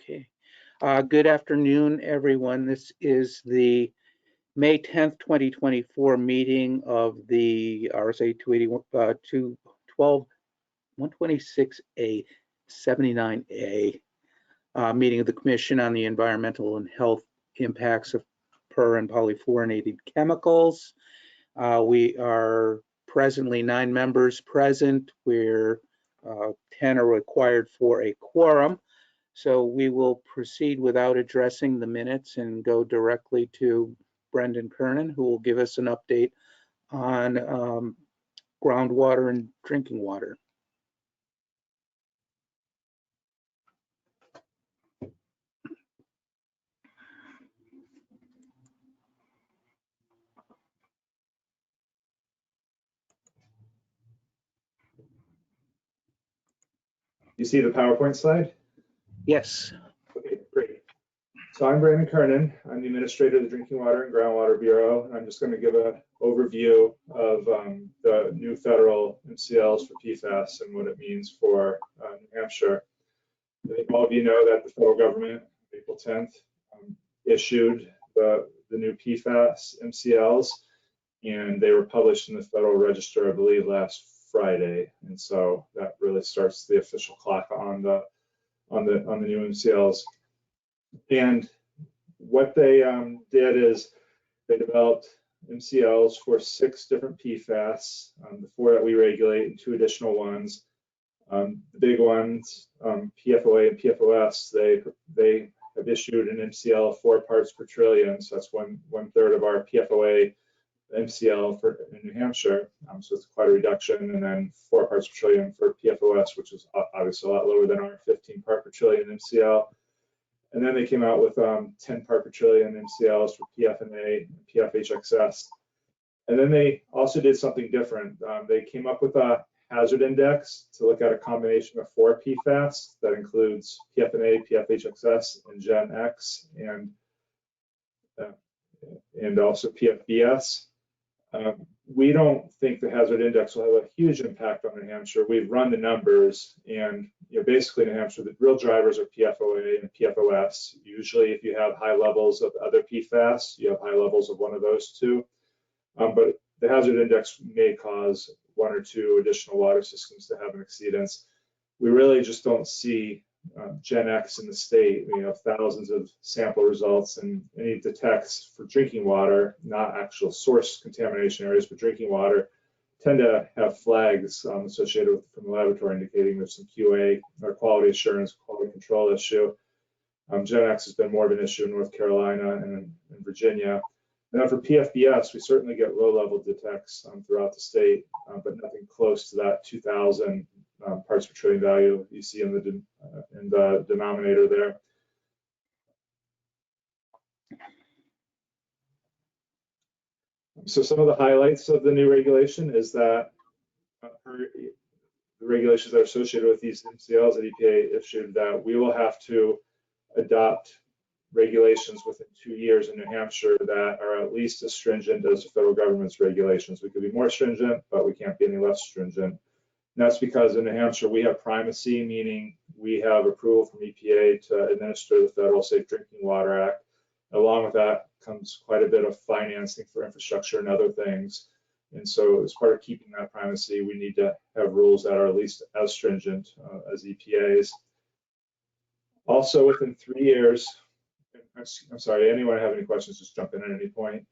Okay. Good afternoon, everyone. This is the May 10th, 2024 meeting of the RSA 126A 79A meeting of the Commission on the Environmental and Health Impacts of Per and Polyfluorinated Chemicals. We are presently 9 members present, where 10 are required for a quorum. So we will proceed without addressing the minutes and go directly to Brendan Kernan, who will give us an update on groundwater and drinking water. You see the PowerPoint slide? Yes. Okay, great. So I'm Brandon Kernan. I'm the administrator of the Drinking Water and Groundwater Bureau, and I'm just going to give an overview of the new federal MCLs for PFAS and what it means for New Hampshire. I think all of you know that the federal government, April 10th, issued the new PFAS MCLs, and they were published in the Federal Register, I believe, last Friday, and so that really starts the official clock on the new MCLs. And what they did is they developed MCLs for 6 different PFAS, the 4 that we regulate and 2 additional ones. The big ones, PFOA and PFOS, they have issued an MCL of 4 parts per trillion, so that's one third of our PFOA MCL for in New Hampshire, so it's quite a reduction, and then 4 parts per trillion for PFOS, which is obviously a lot lower than our 15 part per trillion MCL. And then they came out with 10 part per trillion MCLs for PFNA and PFHXS. And then they also did something different. They came up with a hazard index to look at a combination of 4 PFAS that includes PFNA, PFHXS, and Gen X, and also PFBS. We don't think the hazard index will have a huge impact on New Hampshire. We've run the numbers, and basically New Hampshire, the real drivers are PFOA and PFOS. Usually if you have high levels of other PFAS, you have high levels of one of those 2. But the hazard index may cause 1 or 2 additional water systems to have an exceedance. We really just don't see Gen X in the state. We have thousands of sample results, and any detects for drinking water, not actual source contamination areas, but drinking water, tend to have flags associated with from the laboratory indicating there's some QA or quality assurance, quality control issue. Gen X has been more of an issue in North Carolina and in Virginia. And then for PFBS, we certainly get low-level detects throughout the state, but nothing close to that 2,000 parts per trillion value you see in the denominator there. So some of the highlights of the new regulation is that the regulations that are associated with these MCLs that EPA issued, that we will have to adopt regulations within 2 years in New Hampshire that are at least as stringent as the federal government's regulations. We could be more stringent, but we can't be any less stringent. And that's because in New Hampshire, we have primacy, meaning we have approval from EPA to administer the Federal Safe Drinking Water Act. Along with that comes quite a bit of financing for infrastructure and other things. And so as part of keeping that primacy, we need to have rules that are at least as stringent as EPA's. Also within 3 years, I'm sorry, anyone have any questions, just jump in at any point.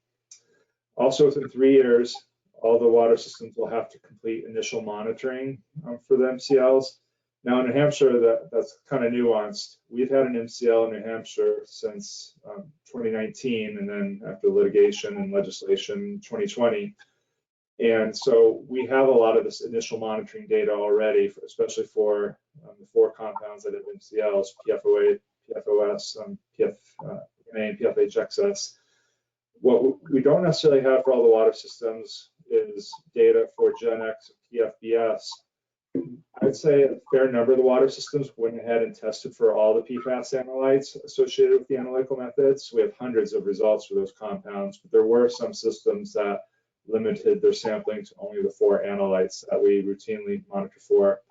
Also within 3 years, all the water systems will have to complete initial monitoring for the MCLs. Now in New Hampshire, that's kind of nuanced. We've had an MCL in New Hampshire since 2019, and then after litigation and legislation, 2020. And so we have a lot of this initial monitoring data already, especially for the 4 compounds that have MCLs, PFOA, PFOS, PFNA, and PFHXS. What we don't necessarily have for all the water systems is data for Gen X and PFBS. I'd say a fair number of the water systems went ahead and tested for all the PFAS analytes associated with the analytical methods. We have hundreds of results for those compounds, but there were some systems that limited their sampling to only the 4 analytes that we routinely monitor for.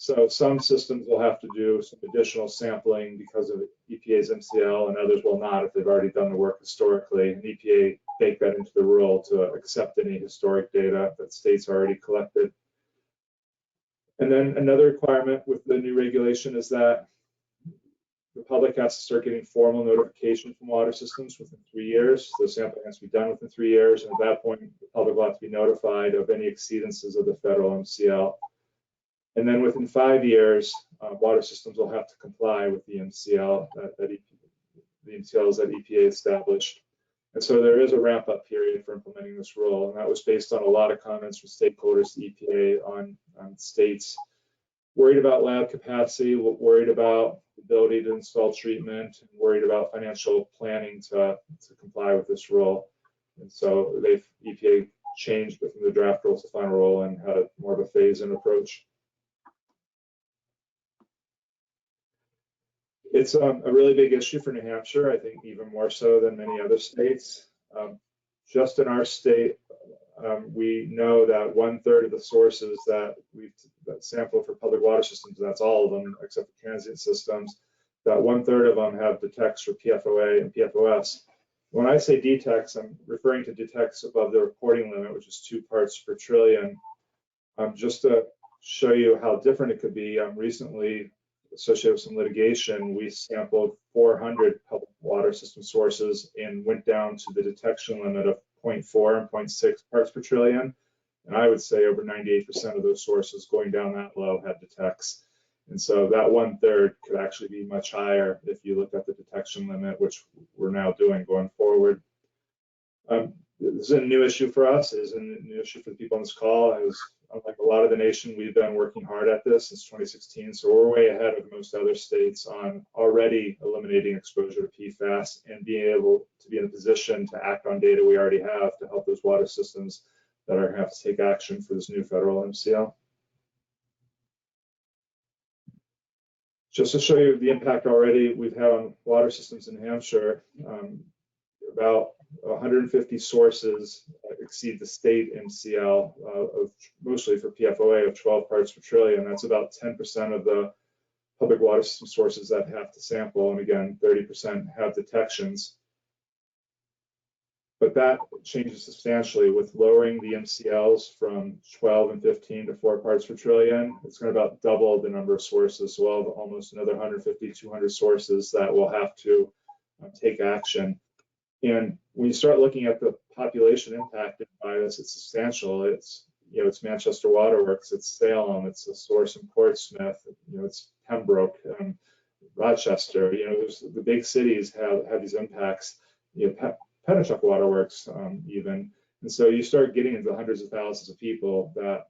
So some systems will have to do some additional sampling because of EPA's MCL, and others will not if they've already done the work historically. And EPA baked that into the rule to accept any historic data that states already collected. And then another requirement with the new regulation is that the public has to start getting formal notification from water systems within 3 years. So sampling has to be done within 3 years, and at that point, the public will have to be notified of any exceedances of the federal MCL. And then within 5 years, water systems will have to comply with the MCL the MCLs that EPA established. And so there is a ramp-up period for implementing this rule, and that was based on a lot of comments from stakeholders to EPA on states worried about lab capacity, worried about the ability to install treatment, and worried about financial planning to comply with this rule. And so EPA changed it from the draft rules to final rule and had more of a phase-in approach. It's a really big issue for New Hampshire, I think even more so than many other states. Just in our state, we know that 1/3 of the sources that we've sampled for public water systems, that's all of them except for transient systems, that 1/3 of them have detects for PFOA and PFOS. When I say detects, I'm referring to detects above the reporting limit, which is 2 parts per trillion. Just to show you how different it could be, recently, associated with some litigation, we sampled 400 public water system sources and went down to the detection limit of 0.4 and 0.6 parts per trillion. And I would say over 98% of those sources going down that low had detects. And so that 1/3 could actually be much higher if you look at the detection limit, which we're now doing going forward. This is a new issue for us. It is a new issue for the people on this call. Unlike a lot of the nation, we've been working hard at this since 2016. So we're way ahead of most other states on already eliminating exposure to PFAS and being able to be in a position to act on data we already have to help those water systems that are going to have to take action for this new federal MCL. Just to show you the impact already we've had on water systems in New Hampshire, about 150 sources exceed the state MCL of mostly for PFOA of 12 parts per trillion. That's about 10% of the public water system sources that have to sample, and again, 30% have detections. But that changes substantially with lowering the MCLs from 12 and 15 to 4 parts per trillion. It's going to about double the number of sources, so we'll have almost another 150, 200 sources that will have to take action. And when you start looking at the population impacted by this, it's substantial. It's Manchester Waterworks, it's Salem, it's a source in Portsmouth, it's Pembroke, Rochester. The big cities have these impacts. Pennachuck Waterworks even. And so you start getting into hundreds of thousands of people that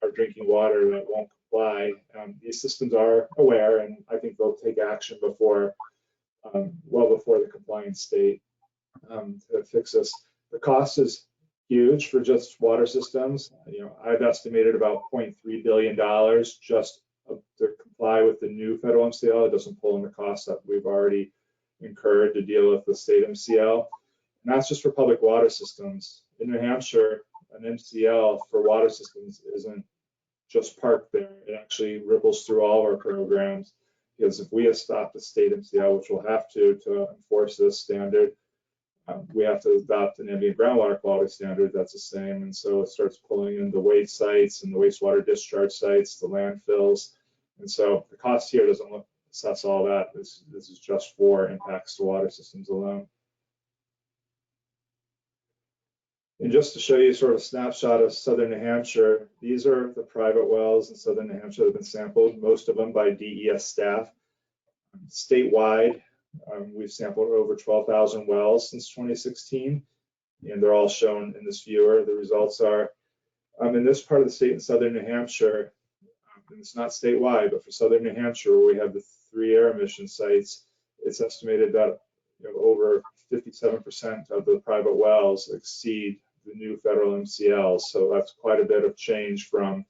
are drinking water that won't comply. These systems are aware, and I think they'll take action before, well before the compliant state to fix this. The cost is huge for just water systems. I've estimated about $0.3 billion just to comply with the new federal MCL. It doesn't pull in the costs that we've already incurred to deal with the state MCL. And that's just for public water systems. In New Hampshire, an MCL for water systems isn't just parked there. It actually ripples through all of our programs, because if we have stopped the state MCL, which we'll have to enforce this standard, we have to adopt an ambient groundwater quality standard that's the same. And so it starts pulling in the waste sites and the wastewater discharge sites, the landfills. And so the cost here doesn't assess all that. This is just for impacts to water systems alone. And just to show you sort of a snapshot of southern New Hampshire, these are the private wells in southern New Hampshire that have been sampled, most of them by DES staff. Statewide, we've sampled over 12,000 wells since 2016, and they're all shown in this viewer. The results are, in this part of the state in southern New Hampshire, and it's not statewide, but for southern New Hampshire, where we have the 3 air emission sites, it's estimated that over 57% of the private wells exceed the new federal MCLs. So that's quite a bit of change from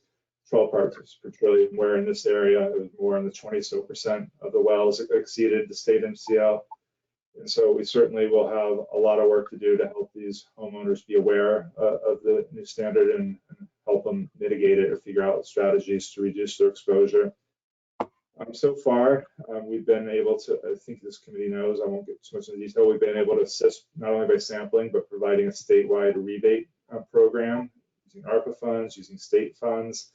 12 parts per trillion, where in this area it was more in the 20% of the wells exceeded the state MCL. And so we certainly will have a lot of work to do to help these homeowners be aware of the new standard and help them mitigate it or figure out strategies to reduce their exposure. So far, we've been able to, I think this committee knows, I won't get too much into detail, we've been able to assist not only by sampling, but providing a statewide rebate program using ARPA funds, using state funds.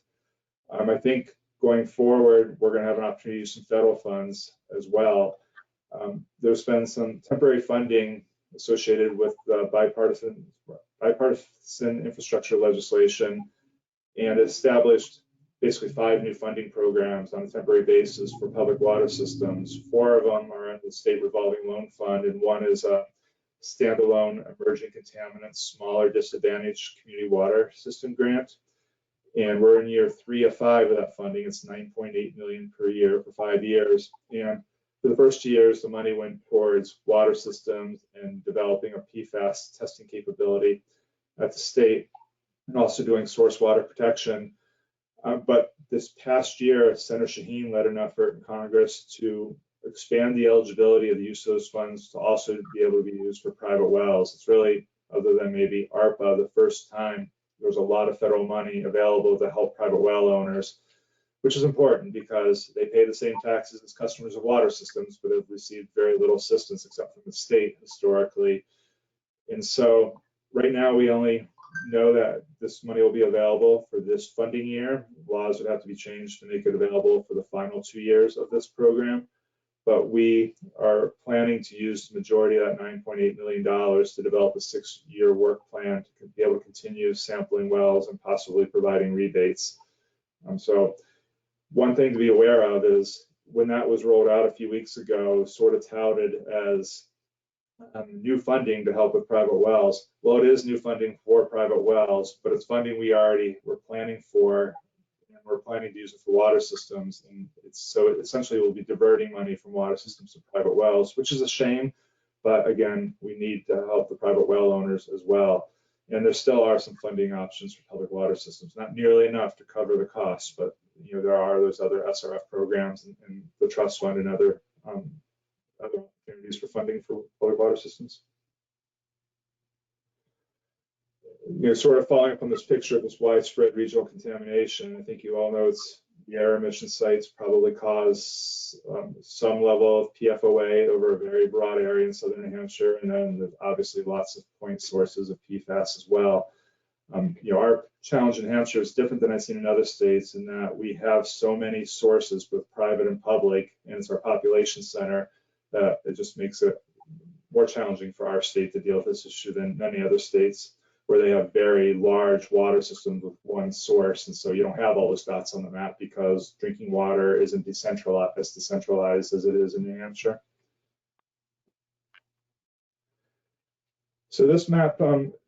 I think going forward, we're going to have an opportunity to use some federal funds as well. There's been some temporary funding associated with bipartisan infrastructure legislation, and established basically 5 new funding programs on a temporary basis for public water systems. 4 of them are in the state revolving loan fund, and 1 is a standalone emerging contaminants, smaller disadvantaged community water system grant. And we're in year 3 of 5 of that funding. It's $9.8 million per year for 5 years. And for the first years, the money went towards water systems and developing a PFAS testing capability at the state, and also doing source water protection. But this past year, Senator Shaheen led an effort in Congress to expand the eligibility of the use of those funds to also be able to be used for private wells. It's really, other than maybe ARPA, the first time there was a lot of federal money available to help private well owners, which is important because they pay the same taxes as customers of water systems, but have received very little assistance except from the state historically. And so right now we only know that this money will be available for this funding year. Laws would have to be changed to make it available for the final 2 years of this program. But we are planning to use the majority of that $9.8 million to develop a 6-year work plan to be able to continue sampling wells and possibly providing rebates. So one thing to be aware of is when that was rolled out a few weeks ago, sort of touted as new funding to help with private wells. Well, it is new funding for private wells, but it's funding we're planning for, and we're planning to use it for water systems. And so it essentially will be diverting money from water systems to private wells, which is a shame. But again, we need to help the private well owners as well. And there still are some funding options for public water systems, not nearly enough to cover the costs, but there are those other SRF programs and the trust fund and other opportunities for funding for public water systems. Sort of following up on this picture of this widespread regional contamination, I think you all know the air emission sites probably cause some level of PFOA over a very broad area in southern New Hampshire, and then there's obviously lots of point sources of PFAS as well. Our challenge in Hampshire is different than I've seen in other states in that we have so many sources, both private and public, and it's our population center that it just makes it more challenging for our state to deal with this issue than many other states where they have very large water systems with one source. And so you don't have all those dots on the map because drinking water isn't as decentralized as it is in New Hampshire. So this map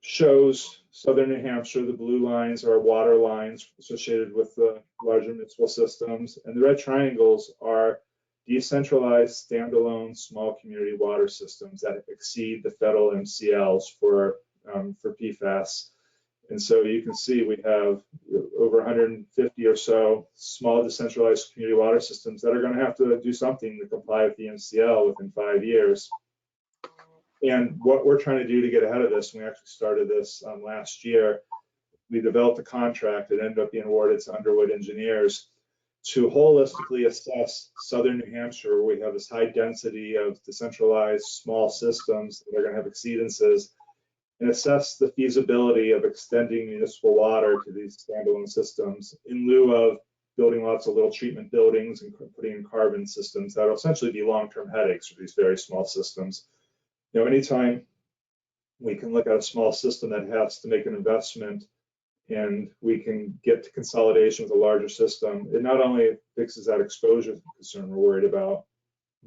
shows southern New Hampshire. The blue lines are water lines associated with the larger municipal systems, and the red triangles are decentralized, standalone, small community water systems that exceed the federal MCLs for PFAS. And so you can see we have over 150 or so small decentralized community water systems that are going to have to do something to comply with the MCL within 5 years. And what we're trying to do to get ahead of this, and we actually started this last year, we developed a contract that ended up being awarded to Underwood Engineers to holistically assess southern New Hampshire, where we have this high density of decentralized small systems that are going to have exceedances, and assess the feasibility of extending municipal water to these standalone systems in lieu of building lots of little treatment buildings and putting in carbon systems that will essentially be long-term headaches for these very small systems. Anytime we can look at a small system that has to make an investment and we can get to consolidation with a larger system, it not only fixes that exposure concern we're worried about,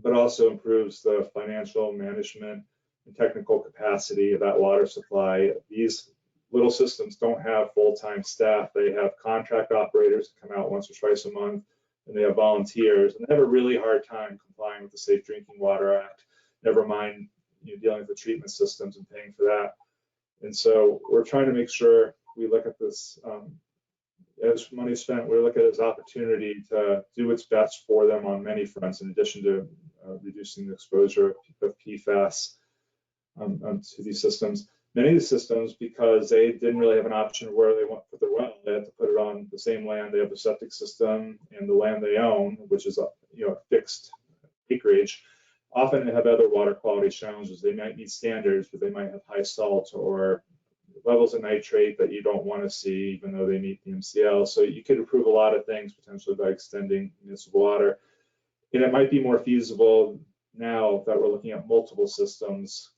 but also improves the financial management and technical capacity of that water supply. These little systems don't have full-time staff. They have contract operators that come out once or twice a month, and they have volunteers, and they have a really hard time complying with the Safe Drinking Water Act, never mind dealing with the treatment systems and paying for that. And so we're trying to make sure we look at this as money spent, we look at it as opportunity to do what's best for them on many fronts, in addition to reducing the exposure of PFAS to these systems. many of the systems, because they didn't really have an option of where they want to put their well, they had to put it on the same land they have the septic system and the land they own, which is a fixed acreage. Often they have other water quality challenges. They might meet standards, but they might have high salt or levels of nitrate that you don't want to see, even though they meet the MCL. So you could improve a lot of things potentially by extending municipal water. And it might be more feasible now that we're looking at multiple systems,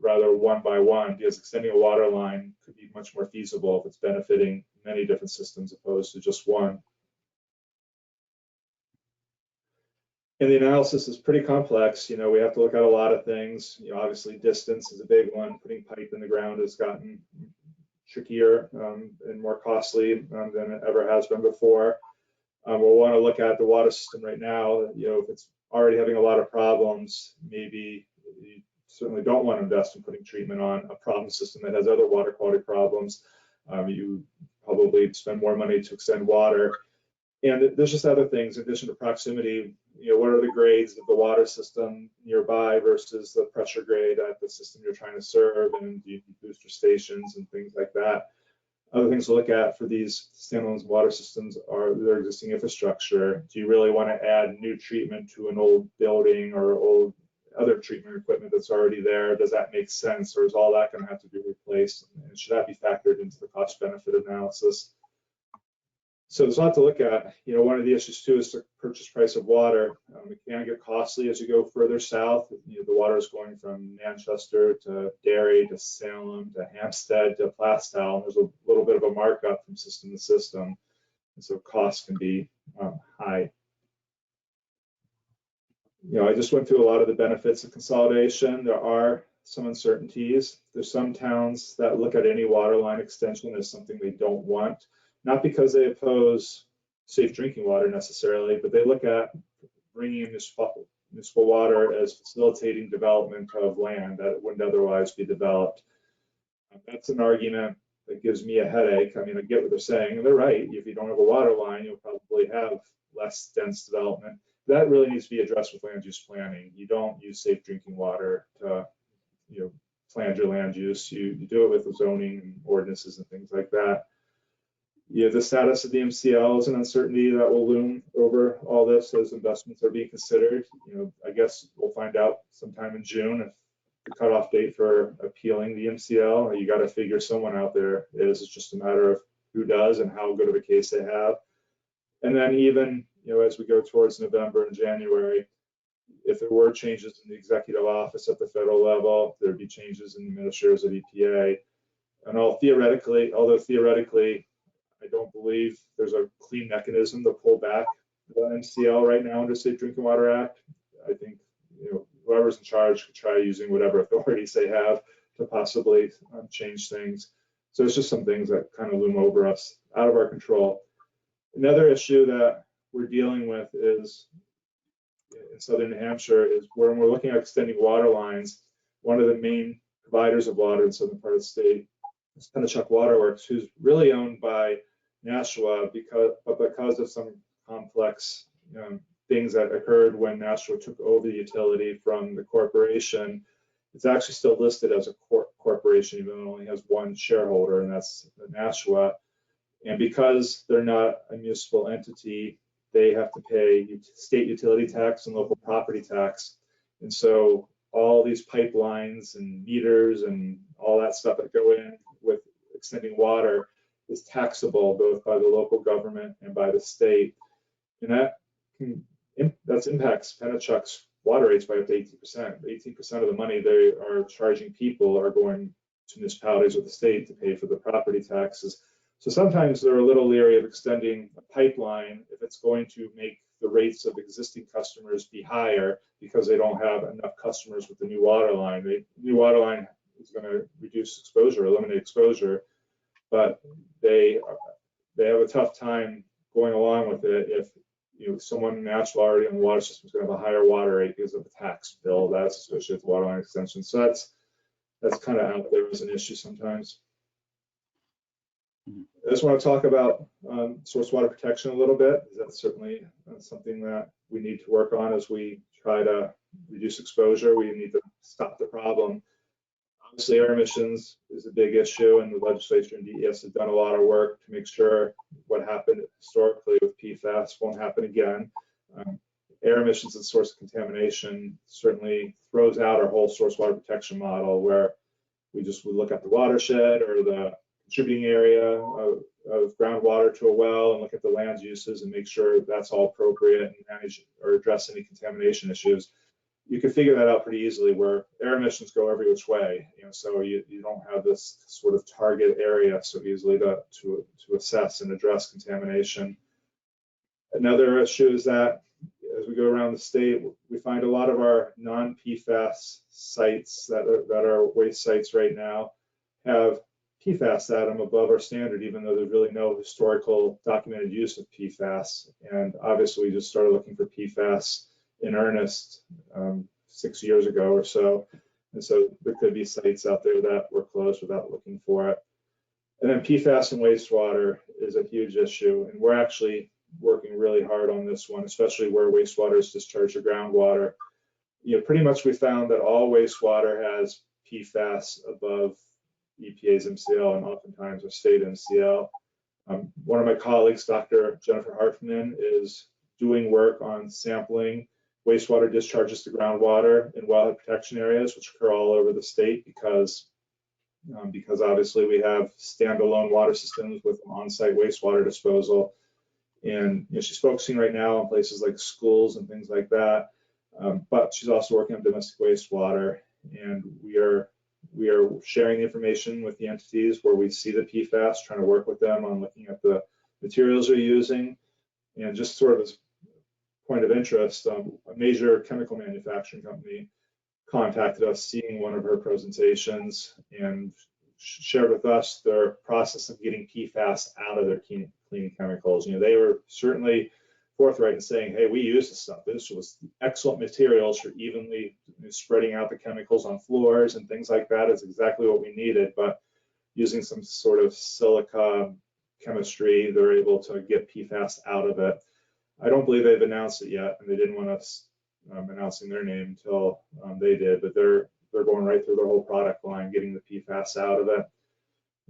rather one by one, because extending a water line could be much more feasible if it's benefiting many different systems opposed to just one. And the analysis is pretty complex. We have to look at a lot of things. Obviously distance is a big one. Putting pipe in the ground has gotten trickier and more costly than it ever has been before. We'll want to look at the water system right now. If it's already having a lot of problems, maybe you certainly don't want to invest in putting treatment on a problem system that has other water quality problems. You probably spend more money to extend water. And there's just other things in addition to proximity. What are the grades of the water system nearby versus the pressure grade at the system you're trying to serve, and do you need booster stations and things like that. Other things to look at for these standalone water systems are their existing infrastructure. Do you really want to add new treatment to an old building or old other treatment equipment that's already there? Does that make sense, or is all that going to have to be replaced? And should that be factored into the cost-benefit analysis? So there's a lot to look at. One of the issues too is the purchase price of water. It can get costly as you go further south. The water is going from Manchester to Derry to Salem to Hampstead to Plastow. There's a little bit of a markup from system to system, and so costs can be high. I just went through a lot of the benefits of consolidation. There are some uncertainties. There's some towns that look at any water line extension as something they don't want. Not because they oppose safe drinking water necessarily, but they look at bringing in municipal water as facilitating development of land that wouldn't otherwise be developed. That's an argument that gives me a headache. I mean, I get what they're saying, and they're right. If you don't have a water line, you'll probably have less dense development. That really needs to be addressed with land use planning. You don't use safe drinking water to plan your land use. You do it with the zoning and ordinances and things like that. The status of the MCL is an uncertainty that will loom over all this as investments are being considered. I guess we'll find out sometime in June if the cutoff date for appealing the MCL. You got to figure someone out there is. It's just a matter of who does and how good of a case they have. And then even as we go towards November and January, if there were changes in the executive office at the federal level, there'd be changes in the administrators of EPA. And although theoretically, I don't believe there's a clean mechanism to pull back the MCL right now under Safe Drinking Water Act. I think whoever's in charge could try using whatever authorities they have to possibly change things. So it's just some things that kind of loom over us, out of our control. Another issue that we're dealing with is in southern New Hampshire is when we're looking at extending water lines. One of the main providers of water in the southern part of the state is Pennachuck Waterworks, who's really owned by Nashua because of some complex things that occurred when Nashua took over the utility from the corporation. It's actually still listed as a corporation, even though it only has one shareholder, and that's Nashua. And because they're not a municipal entity, they have to pay state utility tax and local property tax. And so all these pipelines and meters and all that stuff that go in with extending water is taxable both by the local government and by the state. And that impacts Pennachuck's water rates by up to 18%. 18% of the money they are charging people are going to municipalities or the state to pay for the property taxes. So sometimes they're a little leery of extending a pipeline if it's going to make the rates of existing customers be higher because they don't have enough customers with the new water line. The new water line is going to reduce exposure, eliminate exposure, but they have a tough time going along with it if someone naturally already on the water system is going to have a higher water rate because of the tax bill that's associated with water line extension. So that's kind of out there as an issue sometimes. I just want to talk about source water protection a little bit. That's certainly something that we need to work on as we try to reduce exposure. We need to stop the problem. Obviously, air emissions is a big issue, and the legislature and DES have done a lot of work to make sure what happened historically with PFAS won't happen again. Air emissions as a source of contamination certainly throws out our whole source water protection model, where we look at the watershed or the contributing area of groundwater to a well and look at the land uses and make sure that's all appropriate and manage or address any contamination issues. You can figure that out pretty easily, where air emissions go every which way, so you don't have this sort of target area so easily to assess and address contamination. Another issue is that as we go around the state, we find a lot of our non-PFAS sites that are waste sites right now have PFAS at them above our standard, even though there's really no historical documented use of PFAS. And obviously, we just started looking for PFAS in earnest 6 years ago or so. And so there could be sites out there that were closed without looking for it. And then PFAS and wastewater is a huge issue. And we're actually working really hard on this one, especially where wastewater is discharged to groundwater. Pretty much we found that all wastewater has PFAS above EPA's MCL and oftentimes a state MCL. One of my colleagues, Dr. Jennifer Hartman, is doing work on sampling wastewater discharges to groundwater in wellhead protection areas, which occur all over the state because obviously we have standalone water systems with on-site wastewater disposal. And she's focusing right now on places like schools and things like that, but she's also working on domestic wastewater. And we are sharing the information with the entities where we see the PFAS, trying to work with them on looking at the materials they're using. And just sort of as a point of interest, a major chemical manufacturing company contacted us seeing one of her presentations and shared with us their process of getting PFAS out of their clean chemicals. They were certainly forthright in saying, hey, we use this stuff. This was excellent materials for evenly spreading out the chemicals on floors and things like that is exactly what we needed. But using some sort of silica chemistry, they're able to get PFAS out of it. I don't believe they've announced it yet, and they didn't want us announcing their name until they did, but they're going right through their whole product line, getting the PFAS out of it.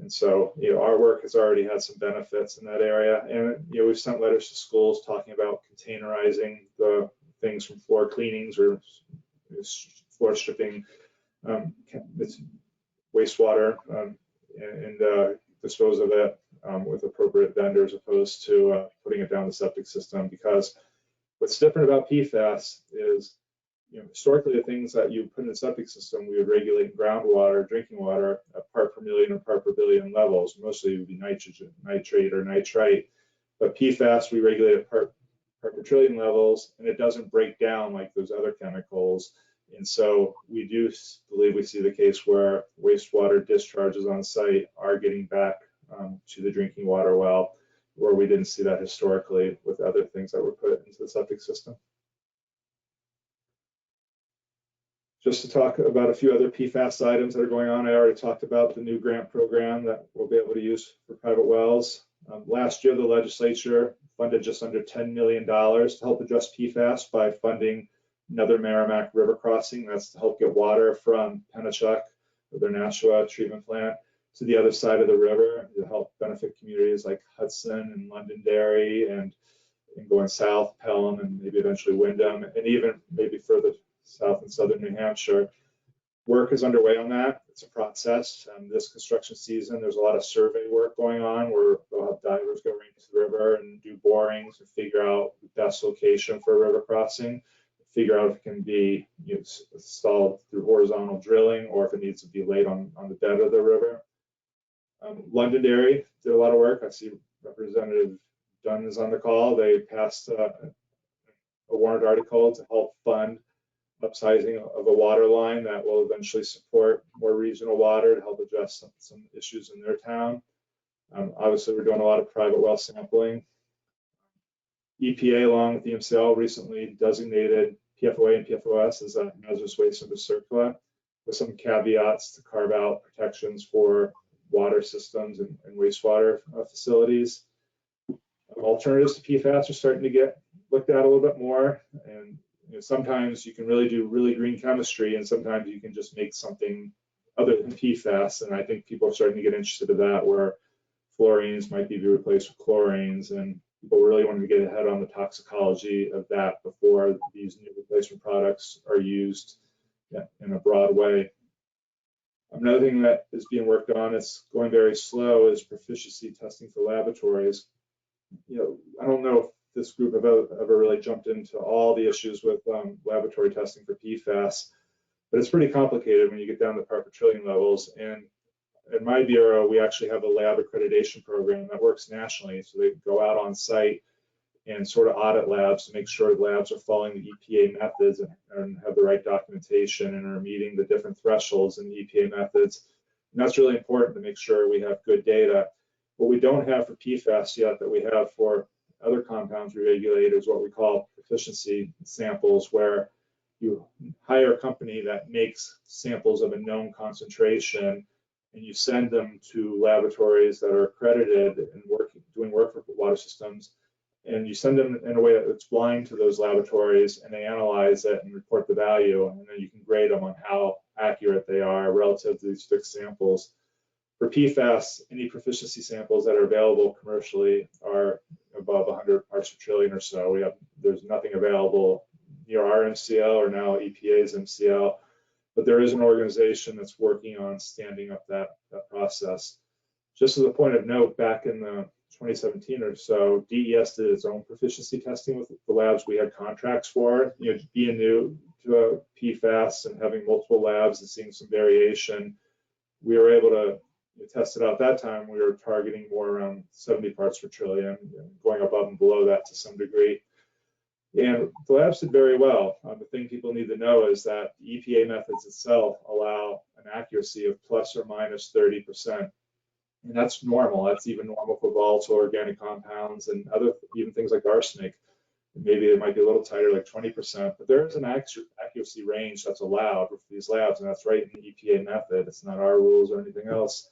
And so, our work has already had some benefits in that area. And, we've sent letters to schools talking about containerizing the things from floor cleanings or floor stripping wastewater and dispose of it with appropriate vendors, opposed to putting it down the septic system. Because what's different about PFAS is, historically, the things that you put in the septic system, we would regulate in groundwater, drinking water, at part per million or part per billion levels. Mostly it would be nitrogen, nitrate, or nitrite. But PFAS, we regulate at part per trillion levels, and it doesn't break down like those other chemicals. And so we do believe we see the case where wastewater discharges on site are getting back to the drinking water well, where we didn't see that historically with other things that were put into the septic system. Just to talk about a few other PFAS items that are going on, I already talked about the new grant program that we'll be able to use for private wells. Last year, the legislature funded just under $10 million to help address PFAS by funding another Merrimack river crossing. That's to help get water from Pennachuck, or their Nashua treatment plant, to the other side of the river to help benefit communities like Hudson and Londonderry and going south, Pelham, and maybe eventually Windham, and even maybe further south in southern New Hampshire. Work is underway on that. It's a process. This construction season, there's a lot of survey work going on where they'll have divers go right into the river and do borings and figure out the best location for a river crossing, figure out if it can be installed through horizontal drilling or if it needs to be laid on the bed of the river. Londonderry did a lot of work. I see Representative Dunn is on the call. They passed a warrant article to help fund upsizing of a water line that will eventually support more regional water to help address some issues in their town. Obviously, we're doing a lot of private well sampling. EPA, along with the MCL, recently designated PFOA and PFOS as a hazardous waste under CERCLA, with some caveats to carve out protections for water systems and wastewater facilities. Alternatives to PFAS are starting to get looked at a little bit more, and sometimes you can really do really green chemistry, and sometimes you can just make something other than PFAS, and I think people are starting to get interested in that, where fluorines might be replaced with chlorines, and people really want to get ahead on the toxicology of that before these new replacement products are used in a broad way. Another thing that is being worked on, it's going very slow, is proficiency testing for laboratories. I don't know if this group have ever really jumped into all the issues with laboratory testing for PFAS, but it's pretty complicated when you get down to part per trillion levels. And in my bureau, we actually have a lab accreditation program that works nationally. So they go out on site and sort of audit labs to make sure the labs are following the EPA methods and have the right documentation and are meeting the different thresholds in the EPA methods. And that's really important to make sure we have good data. What we don't have for PFAS yet that we have for other compounds we regulate is what we call proficiency samples, where you hire a company that makes samples of a known concentration and you send them to laboratories that are accredited and doing work for water systems, and you send them in a way that's blind to those laboratories, and they analyze it and report the value, and then you can grade them on how accurate they are relative to these fixed samples. For PFAS, any proficiency samples that are available commercially are above 100 parts per trillion or so. There's nothing available near our MCL or now EPA's MCL, but there is an organization that's working on standing up that process. Just as a point of note, back in 2017 or so, DES did its own proficiency testing with the labs we had contracts for. Being new to PFAS and having multiple labs and seeing some variation, we were able to test it out. At that time, we were targeting more around 70 parts per trillion, going above and below that to some degree. And the labs did very well. The thing people need to know is that the EPA methods itself allow an accuracy of plus or minus 30%. And that's normal. That's even normal for volatile organic compounds and even things like arsenic. Maybe it might be a little tighter, like 20%, but there is an accuracy range that's allowed for these labs, and that's right in the EPA method. It's not our rules or anything else.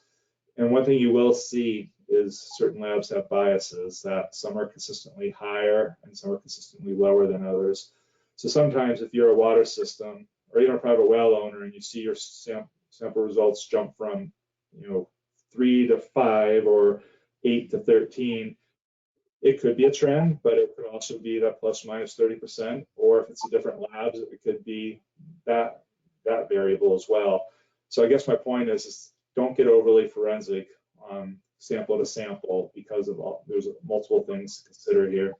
And one thing you will see is certain labs have biases, that some are consistently higher and some are consistently lower than others. So sometimes if you're a water system or even a private well owner and you see your sample results jump from 3 to 5 or 8 to 13, it could be a trend, but it could also be that plus minus 30%, or if it's a different labs, it could be that variable as well. So I guess my point is don't get overly forensic sample to sample, because there's multiple things to consider here.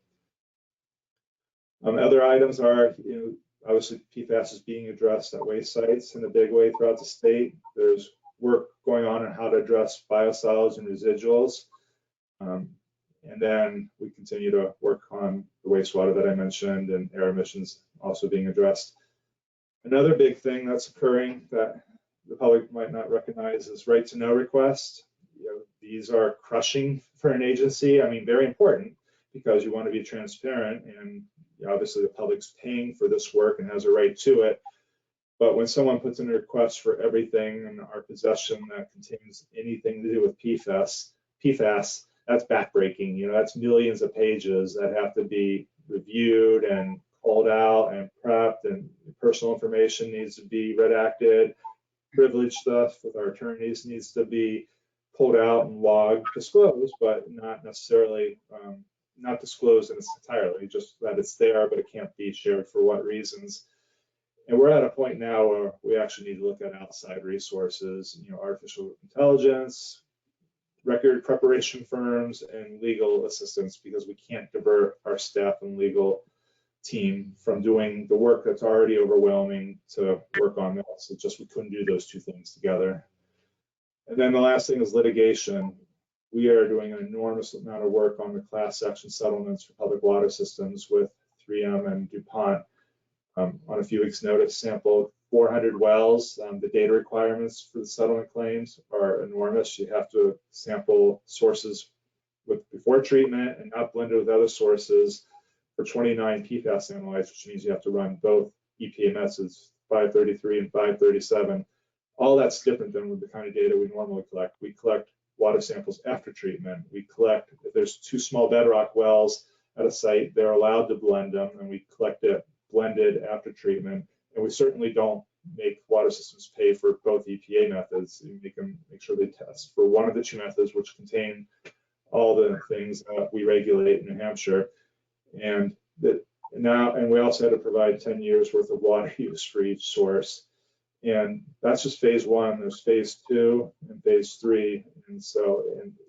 Other items are, obviously PFAS is being addressed at waste sites in a big way throughout the state. There's work going on how to address biosolids and residuals. And then we continue to work on the wastewater that I mentioned, and air emissions also being addressed. Another big thing that's occurring that the public might not recognize is right to know requests. These are crushing for an agency. I mean, very important, because you want to be transparent, and obviously the public's paying for this work and has a right to it. But when someone puts in a request for everything in our possession that contains anything to do with PFAS, that's backbreaking. That's millions of pages that have to be reviewed and called out and prepped, and personal information needs to be redacted. Privileged stuff with our attorneys needs to be pulled out and logged, disclosed, but not necessarily not disclosed in its entirety, just that it's there, but it can't be shared for what reasons. And we're at a point now where we actually need to look at outside resources, artificial intelligence, record preparation firms, and legal assistance, because we can't divert our staff and legal team from doing the work that's already overwhelming to work on this. It's just we couldn't do those two things together. And then the last thing is litigation. We are doing an enormous amount of work on the class action settlements for public water systems with 3M and DuPont. On a few weeks' notice, sampled 400 wells. The data requirements for the settlement claims are enormous. You have to sample sources before treatment and not blend it with other sources for 29 PFAS analytes, which means you have to run both EPA methods, 533 and 537. All that's different than with the kind of data we normally collect. We collect water samples after treatment. We collect, if there's 2 small bedrock wells at a site, they're allowed to blend them, and we collect it blended after treatment. And we certainly don't make water systems pay for both EPA methods. You make sure they test for one of the two methods, which contain all the things that we regulate in New Hampshire. And we also had to provide 10 years worth of water use for each source. And that's just phase one. There's phase two and phase three. And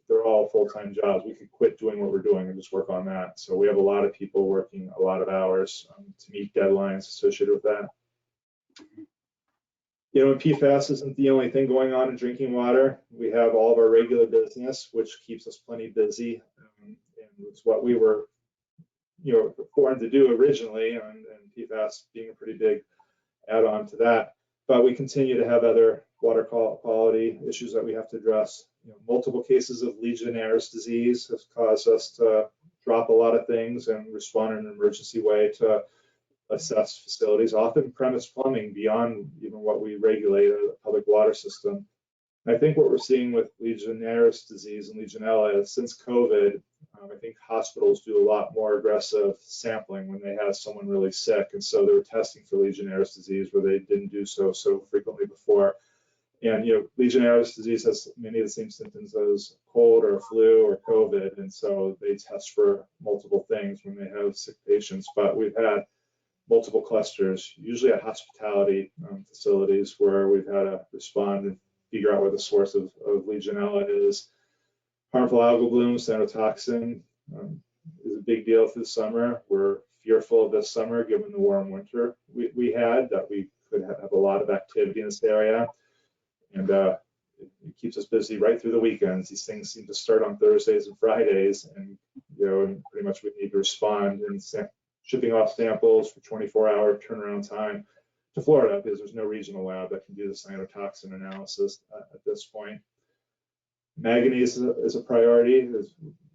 they're all full-time jobs. We could quit doing what we're doing and just work on that. So we have a lot of people working a lot of hours to meet deadlines associated with that. You know, PFAS isn't the only thing going on in drinking water. We have all of our regular business, which keeps us plenty busy. And it's what we were, born to do originally, and PFAS being a pretty big add-on to that. But we continue to have other water quality issues that we have to address. Multiple cases of Legionnaires' disease has caused us to drop a lot of things and respond in an emergency way to assess facilities, often premise plumbing beyond even what we regulate at a public water system. And I think what we're seeing with Legionnaires' disease and Legionella is since COVID, I think hospitals do a lot more aggressive sampling when they have someone really sick. And so they were testing for Legionnaires' disease where they didn't do so frequently before. And, Legionnaires' disease has many of the same symptoms as cold or flu or COVID. And so they test for multiple things when they have sick patients. But we've had multiple clusters, usually at hospitality facilities, where we've had to respond and figure out where the source of Legionella is. Harmful algal blooms, cytotoxin is a big deal through the summer. We're fearful this summer, given the warm winter we had, that we could have a lot of activity in this area. And it keeps us busy right through the weekends. These things seem to start on Thursdays and Fridays, and and pretty much we need to respond and shipping off samples for 24-hour turnaround time to Florida, because there's no regional lab that can do the cytotoxin analysis at this point. Manganese is a priority,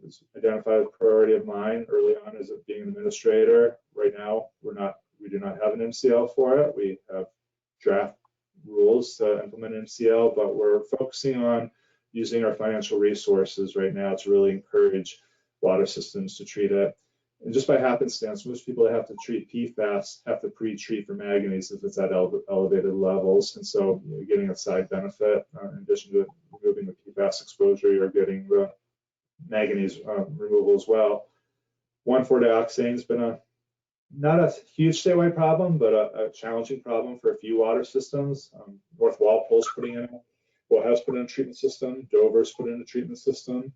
is identified as a priority of mine early on as being an administrator. Right now, we do not have an MCL for it. We have draft rules to implement MCL, but we're focusing on using our financial resources right now to really encourage water systems to treat it. And just by happenstance, most people that have to treat PFAS have to pre-treat for manganese if it's at elevated levels. And so you're getting a side benefit in addition to removing the PFAS exposure, you're getting the manganese removal as well. 1,4-dioxane has been not a huge statewide problem, but a challenging problem for a few water systems. North Walpole's putting in has put in a treatment system. Dover's put in a treatment system.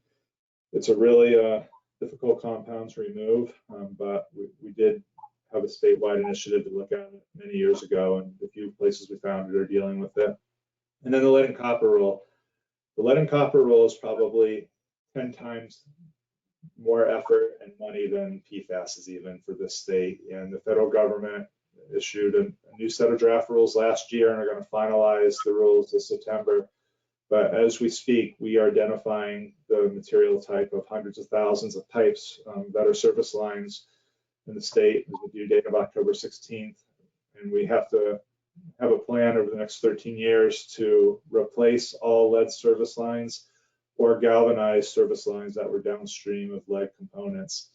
It's a really difficult compound to remove, but we did have a statewide initiative to look at it many years ago, and the few places we found are dealing with it. And then the lead and copper rule. The lead and copper rule is probably 10 times more effort and money than PFAS is even for this state. And the federal government issued a new set of draft rules last year and are going to finalize the rules this September. But as we speak, we are identifying the material type of hundreds of thousands of pipes that are service lines in the state. There's a due date of October 16th. And we have to have a plan over the next 13 years to replace all lead service lines or galvanized service lines that were downstream of lead components.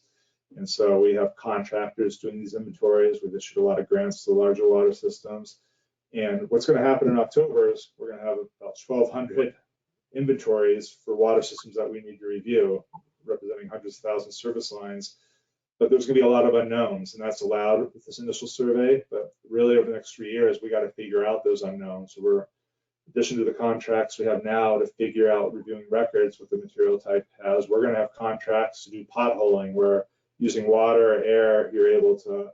And so we have contractors doing these inventories. We've issued a lot of grants to larger water systems. And what's going to happen in October is we're going to have about 1,200 inventories for water systems that we need to review, representing hundreds of thousands of service lines. But there's going to be a lot of unknowns, and that's allowed with this initial survey. But really, over the next 3 years, we got to figure out those unknowns. So we're, in addition to the contracts we have now to figure out reviewing records what the material type has, we're going to have contracts to do potholing, where using water or air, you're able to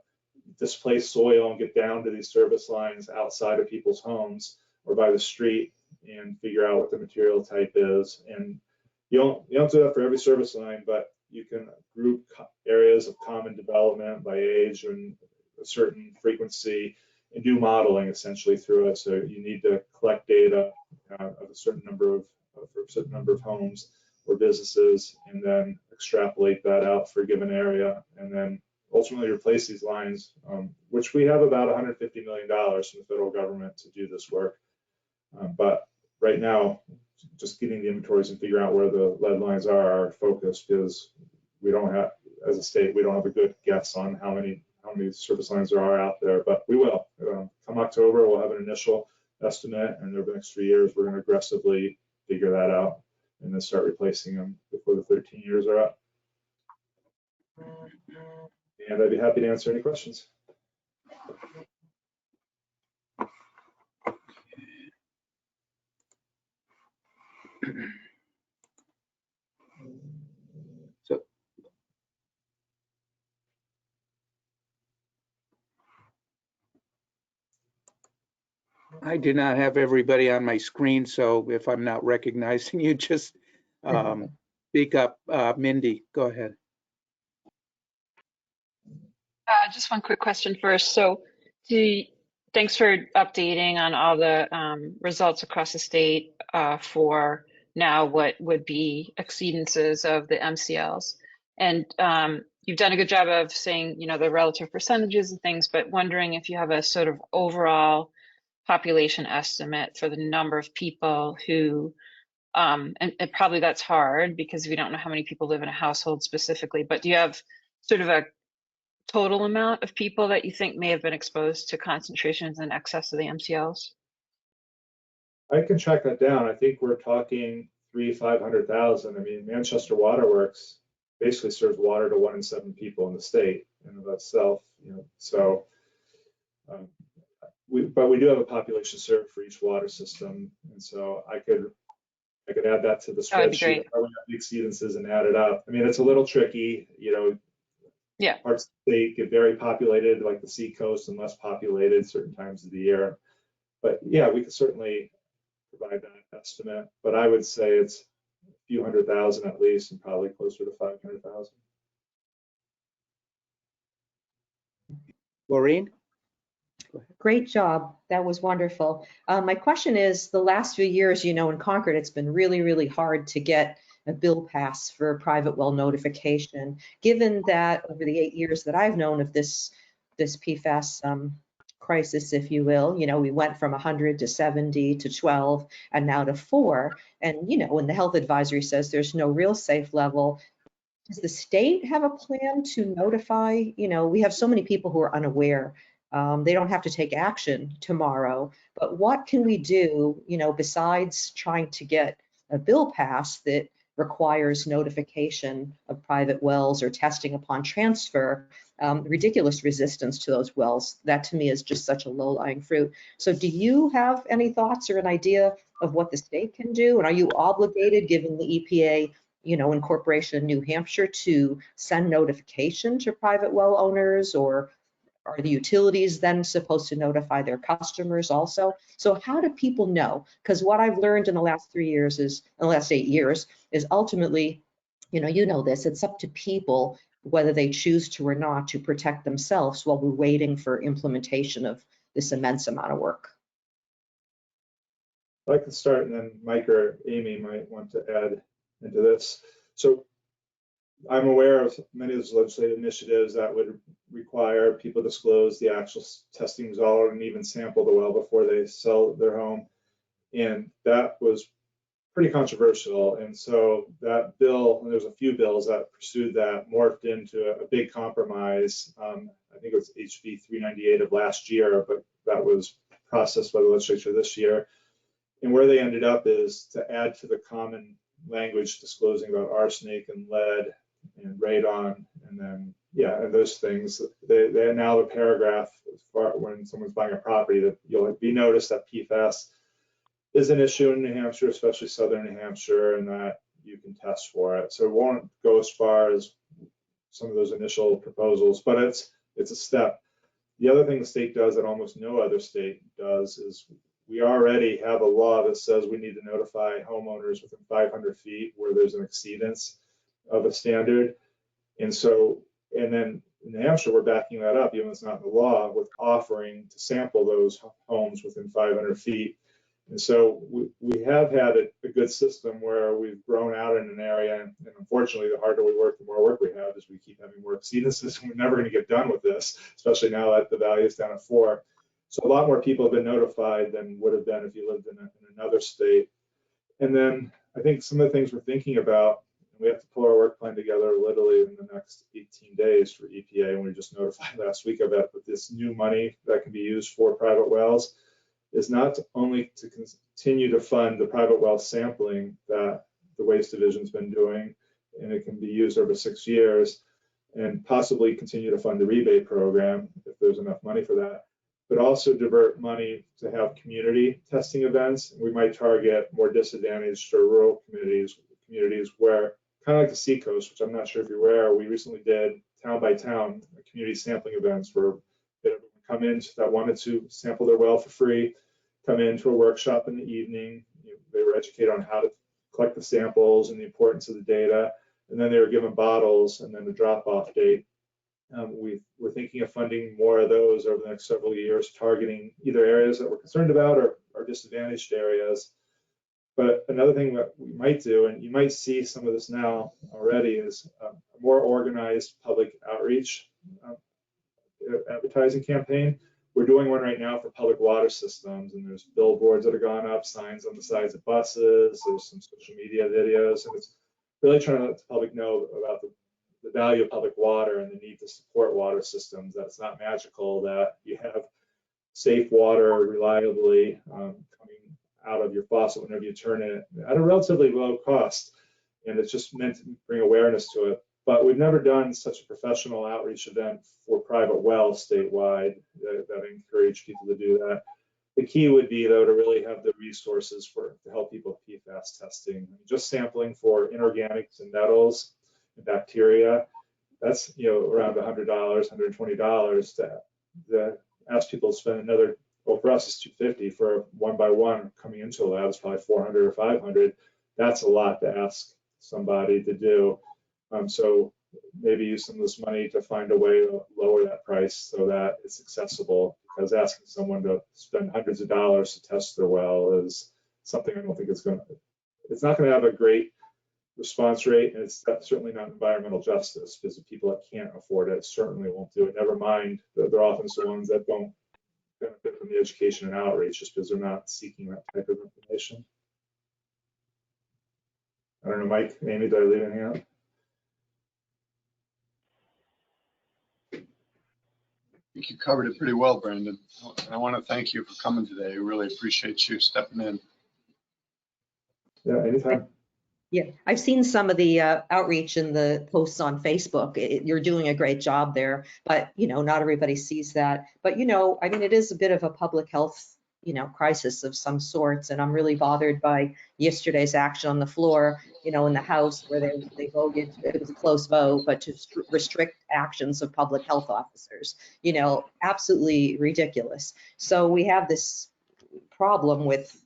displace soil and get down to these service lines outside of people's homes or by the street and figure out what the material type is. And you don't do that for every service line, but you can group areas of common development by age and a certain frequency and do modeling essentially through it. So you need to collect data of a certain number of homes or businesses, and then extrapolate that out for a given area, and then ultimately replace these lines, which we have about $150 million from the federal government to do this work. But right now, just getting the inventories and figuring out where the lead lines are our focus, because we don't have, as a state, we don't have a good guess on how many many service lines there are out there, but we will. Come October, we'll have an initial estimate, and over the next 3 years, we're going to aggressively figure that out and then start replacing them before the 13 years are up. And I'd be happy to answer any questions. So I do not have everybody on my screen, so if I'm not recognizing you, just speak up. Mindy, go ahead. Just one quick question first. So thanks for updating on all the results across the state for now what would be exceedances of the MCLs. And you've done a good job of saying, you know, the relative percentages and things, but wondering if you have a sort of overall population estimate for the number of people who, and probably that's hard because we don't know how many people live in a household specifically, but do you have sort of a total amount of people that you think may have been exposed to concentrations in excess of the MCLs? I can track that down. I think we're talking 500,000. I mean, Manchester Waterworks basically serves water to 1 in 7 people in the state in of itself. You know, so, but we do have a population served for each water system, and so I could add that to the spreadsheet. I would have the exceedances and add it up. I mean, it's a little tricky, you know. Yeah. Parts of the state get very populated, like the seacoast, and less populated certain times of the year. But yeah, we could certainly provide that estimate. But I would say it's a few 100,000 at least, and probably closer to 500,000. Maureen? Great job. That was wonderful. My question is, the last few years, you know, in Concord, it's been really, really hard to get a bill pass for a private well notification. Given that over the 8 years that I've known of this PFAS crisis, if you will, you know, we went from 100 to 70 to 12 and now to 4. And, you know, when the health advisory says there's no real safe level, does the state have a plan to notify? You know, we have so many people who are unaware. They don't have to take action tomorrow, but what can we do, you know, besides trying to get a bill pass that requires notification of private wells or testing upon transfer? Ridiculous resistance to those wells. That to me is just such a low-lying fruit. So do you have any thoughts or an idea of what the state can do? And are you obligated, given the EPA, you know, incorporation in New Hampshire, to send notification to private well owners, or are the utilities then supposed to notify their customers also? So how do people know? Because what I've learned in the last 3 years is, in the last 8 years, is ultimately, you know this, it's up to people whether they choose to or not to protect themselves while we're waiting for implementation of this immense amount of work. I can start, and then Mike or Amy might want to add into this. So I'm aware of many of those legislative initiatives that would require people to disclose the actual testing result and even sample the well before they sell their home. And that was pretty controversial. And so that bill, and there's a few bills that pursued that, morphed into a big compromise. I think it was HB 398 of last year, but that was processed by the legislature this year. And where they ended up is to add to the common language disclosing about arsenic and lead and radon, and then, yeah, and those things. They now have a paragraph when someone's buying a property that you'll be noticed that PFAS is an issue in New Hampshire, especially southern New Hampshire, and that you can test for it. So it won't go as far as some of those initial proposals, but it's a step. The other thing the state does that almost no other state does is we already have a law that says we need to notify homeowners within 500 feet where there's an exceedance of a standard. And so, and then in New Hampshire, we're backing that up, even though it's not in the law, with offering to sample those homes within 500 feet. And so we have had a good system where we've grown out in an area, and unfortunately, the harder we work, the more work we have, as we keep having more exceedances. We're never going to get done with this, especially now that the value is down at 4. So a lot more people have been notified than would have been if you lived in another state. And then I think some of the things we're thinking about, and We have to pull our work plan together literally in the next 18 days for EPA, and we just notified last week of it. But this new money that can be used for private wells is not only to continue to fund the private well sampling that the Waste Division's been doing, and it can be used over 6 years, and possibly continue to fund the rebate program if there's enough money for that, but also divert money to have community testing events. We might target more disadvantaged or rural communities where, kind of like the Seacoast, which I'm not sure if you're aware, we recently did town by town community sampling events where they would come in that wanted to sample their well for free, come into a workshop in the evening. They were educated on how to collect the samples and the importance of the data, and then they were given bottles and then the drop-off date. We're thinking of funding more of those over the next several years, targeting either areas that we're concerned about or disadvantaged areas. But another thing that we might do, and you might see some of this now already, is a more organized public outreach advertising campaign. We're doing one right now for public water systems, and there's billboards that have gone up, signs on the sides of buses, there's some social media videos, and it's really trying to let the public know about the value of public water and the need to support water systems, that it's not magical, that you have safe water reliably coming out of your faucet whenever you turn it at a relatively low cost. And it's just meant to bring awareness to it. But we've never done such a professional outreach event for private wells statewide that encourage people to do that. The key would be, though, to really have the resources to help people with PFAS testing. Just sampling for inorganics and metals and bacteria, that's around $100, $120 to ask people to spend another. Well, for us, it's $250 for a one-by-one coming into a lab. It's probably $400 or $500. That's a lot to ask somebody to do. So maybe use some of this money to find a way to lower that price so that it's accessible, because asking someone to spend hundreds of dollars to test their well is something I don't think it's not going to have a great response rate, and it's certainly not environmental justice, because the people that can't afford it certainly won't do it. Never mind that they're often the ones that don't benefit from the education and outreach just because they're not seeking that type of information. I don't know, Mike, Amy, did I leave anything out? I think you covered it pretty well, Brandon. I want to thank you for coming today. I really appreciate you stepping in. Yeah, anytime. Yeah, I've seen some of the outreach in the posts on Facebook. You're doing a great job there, but not everybody sees that. But I mean, it is a bit of a public health crisis of some sorts, and I'm really bothered by yesterday's action on the floor, in the House, where they voted. It was a close vote, but to restrict actions of public health officers, absolutely ridiculous. So we have this problem with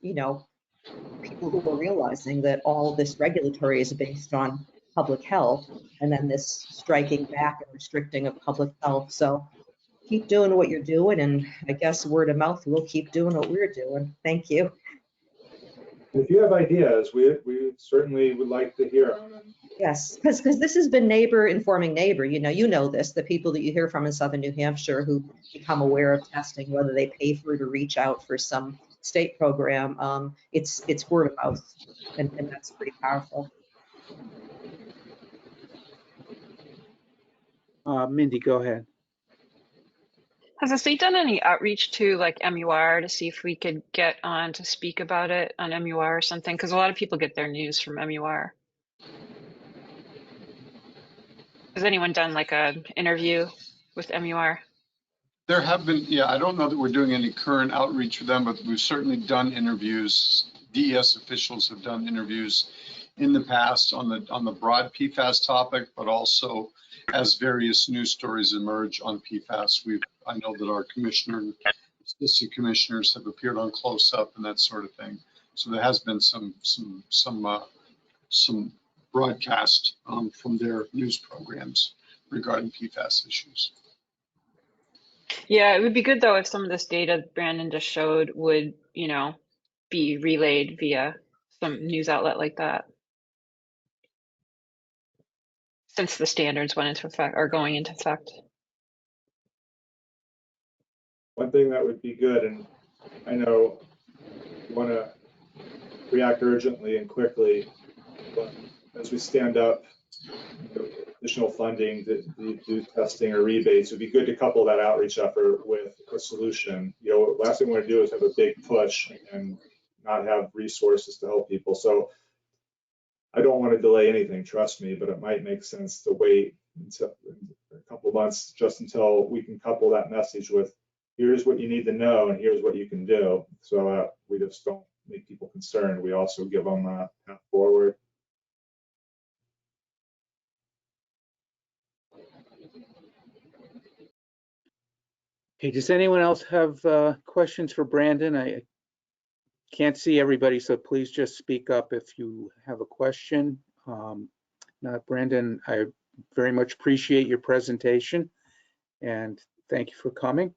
people who are realizing that all this regulatory is based on public health, and then this striking back and restricting of public health. So keep doing what you're doing, and I guess word of mouth, we'll keep doing what we're doing. Thank you. If you have ideas, we certainly would like to hear them. Yes, because this has been neighbor informing neighbor. You know this, the people that you hear from in southern New Hampshire who become aware of testing, whether they pay for it or reach out for some state program, it's word of mouth, and that's pretty powerful. Mindy, go ahead. Has the state done any outreach to like MUR to see if we could get on to speak about it on MUR or something? Because a lot of people get their news from MUR. Has anyone done like an interview with MUR? There have been, yeah, I don't know that we're doing any current outreach with them, but we've certainly done interviews. DES officials have done interviews in the past on the broad PFAS topic, but also as various news stories emerge on PFAS. I know that our assistant commissioners have appeared on Close Up and that sort of thing. So there has been some broadcast from their news programs regarding PFAS issues. Yeah, it would be good though if some of this data Brandon just showed would, be relayed via some news outlet like that, since the standards went into effect, are going into effect. One thing that would be good, and I know you want to react urgently and quickly, but as we stand up additional funding to do testing or rebates, it'd be good to couple that outreach effort with a solution. Last thing we want to do is have a big push and not have resources to help people. So I don't want to delay anything, trust me, but it might make sense to wait until a couple of months, just until we can couple that message with, here's what you need to know and here's what you can do. So we just don't make people concerned. We also give them a path forward. Okay, does anyone else have questions for Brandon? I can't see everybody, so please just speak up if you have a question. Not Brandon, I very much appreciate your presentation and thank you for coming.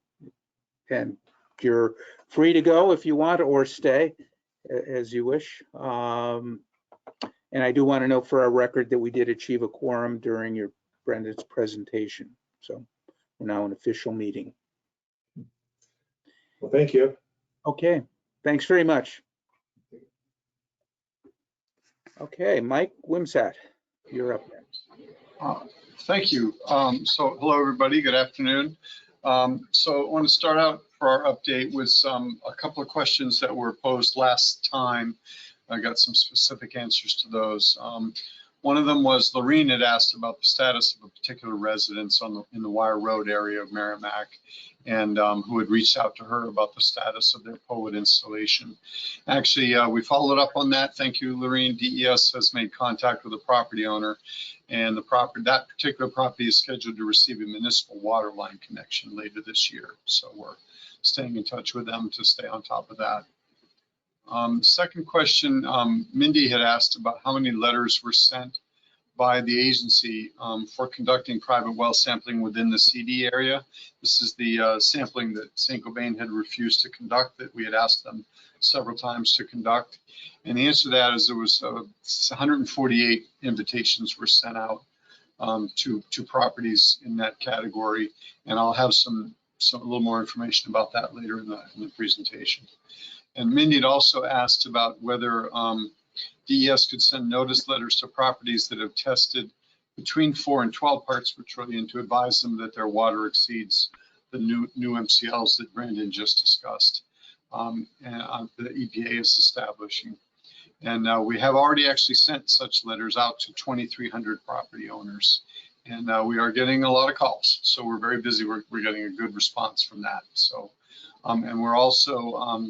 And you're free to go if you want or stay as you wish. And I do want to note for our record that we did achieve a quorum during Brendan's presentation. So we're now an official meeting. Well, thank you. Okay, thanks very much. Okay, Mike Wimsatt, you're up next. Thank you. So hello, everybody. Good afternoon. So I want to start out for our update with a couple of questions that were posed last time. I got some specific answers to those. One of them was Lorene had asked about the status of a particular residence in the Wire Road area of Merrimack, and who had reached out to her about the status of their POET installation. Actually, we followed up on that. Thank you, Lorene. DES has made contact with the property owner, and that particular property is scheduled to receive a municipal water line connection later this year. So we're staying in touch with them to stay on top of that. Second question, Mindy had asked about how many letters were sent by the agency for conducting private well sampling within the CD area. This is the sampling that Saint-Gobain had refused to conduct, that we had asked them several times to conduct. And the answer to that is there was 148 invitations were sent out to properties in that category. And I'll have a little more information about that later in the presentation. And Mindy had also asked about whether DES could send notice letters to properties that have tested between 4 and 12 parts per trillion to advise them that their water exceeds the new MCLs that Brandon just discussed, and the EPA is establishing. And we have already actually sent such letters out to 2,300 property owners, and we are getting a lot of calls. So we're very busy. We're getting a good response from that. So, and we're also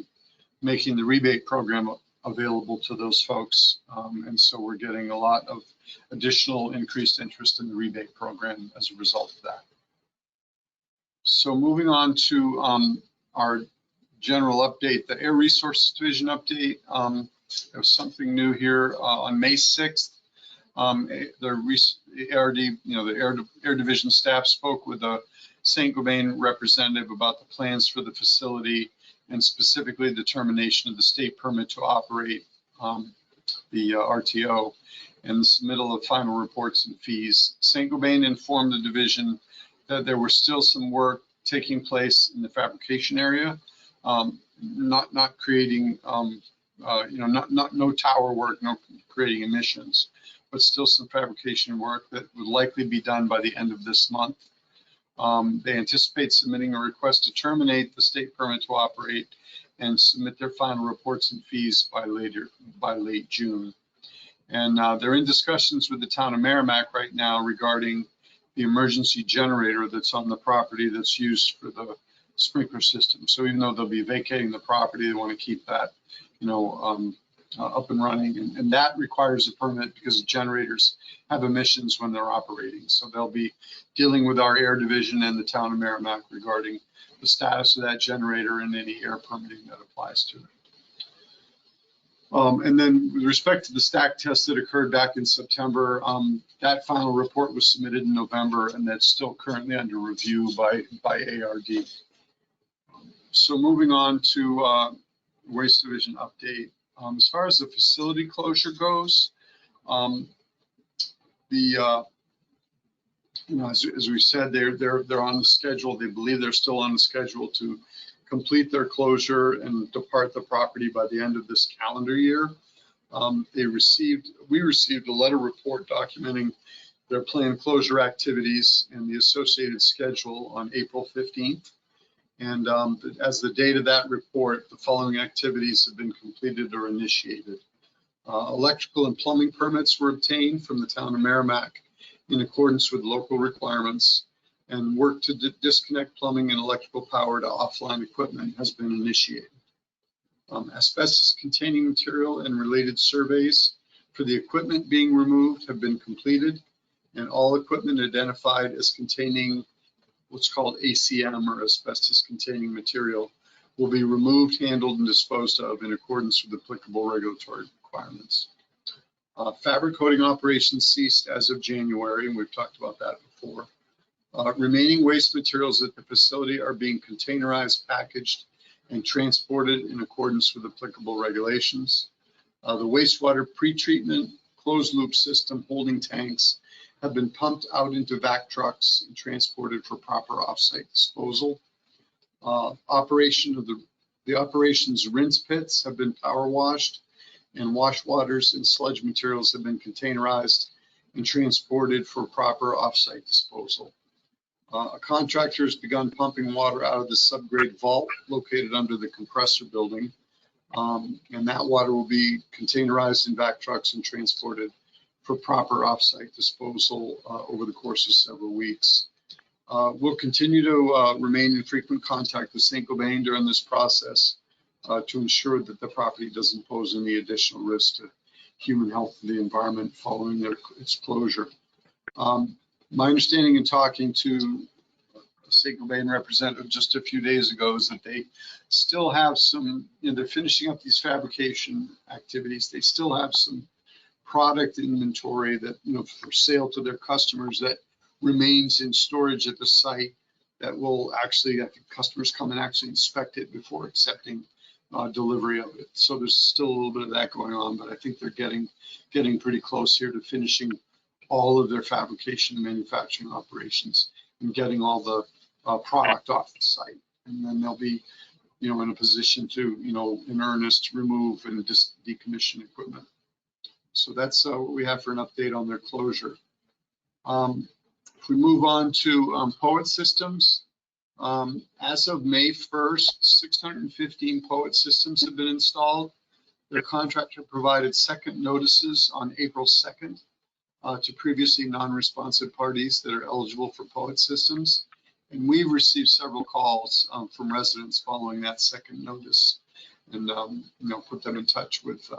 making the rebate program available to those folks. And so we're getting a lot of additional increased interest in the rebate program as a result of that. So moving on to our general update, the Air Resources Division update. There's something new here on May 6th. The Air Division staff spoke with a Saint-Gobain representative about the plans for the facility, and specifically determination of the state permit to operate the RTO and the submittal of final reports and fees. Saint-Gobain informed the division that there was still some work taking place in the fabrication area, not creating, no tower work, no creating emissions, but still some fabrication work that would likely be done by the end of this month. They anticipate submitting a request to terminate the state permit to operate and submit their final reports and fees by late June. And they're in discussions with the town of Merrimack right now regarding the emergency generator that's on the property that's used for the sprinkler system. So even though they'll be vacating the property, they want to keep that, up and running, and that requires a permit because the generators have emissions when they're operating. So they'll be dealing with our Air Division and the town of Merrimack regarding the status of that generator and any air permitting that applies to it. And then with respect to the stack test that occurred back in September, that final report was submitted in November, and that's still currently under review by ARD. So moving on to Waste Division update. As far as the facility closure goes, as we said, they're on the schedule. They believe they're still on the schedule to complete their closure and depart the property by the end of this calendar year. we received a letter report documenting their planned closure activities and the associated schedule on April 15th. And as the date of that report, the following activities have been completed or initiated. Electrical and plumbing permits were obtained from the town of Merrimack in accordance with local requirements, and work to disconnect plumbing and electrical power to offline equipment has been initiated. Asbestos containing material and related surveys for the equipment being removed have been completed, and all equipment identified as containing what's called ACM, or asbestos containing material, will be removed, handled, and disposed of in accordance with applicable regulatory requirements. Fabric coating operations ceased as of January, and we've talked about that before. Remaining waste materials at the facility are being containerized, packaged, and transported in accordance with applicable regulations. The wastewater pretreatment closed loop system holding tanks have been pumped out into vac trucks and transported for proper offsite disposal. The operations rinse pits have been power washed, and wash waters and sludge materials have been containerized and transported for proper offsite disposal. A contractor has begun pumping water out of the subgrade vault located under the compressor building, and that water will be containerized in vac trucks and transported for proper offsite disposal over the course of several weeks. We'll continue to remain in frequent contact with Saint-Gobain during this process to ensure that the property doesn't pose any additional risk to human health and the environment following its closure. My understanding in talking to a Saint-Gobain representative just a few days ago is that they still have some, they're finishing up these fabrication activities. They still have some product inventory that, for sale to their customers that remains in storage at the site that will actually, I think customers come and actually inspect it before accepting delivery of it. So there's still a little bit of that going on, but I think they're getting pretty close here to finishing all of their fabrication and manufacturing operations and getting all the product off the site. And then they'll be, in a position to, in earnest, remove and decommission equipment. So that's what we have for an update on their closure. If we move on to POET systems, as of May 1st, 615 POET systems have been installed. Their contractor provided second notices on April 2nd to previously non-responsive parties that are eligible for POET systems. And we've received several calls from residents following that second notice, and put them in touch with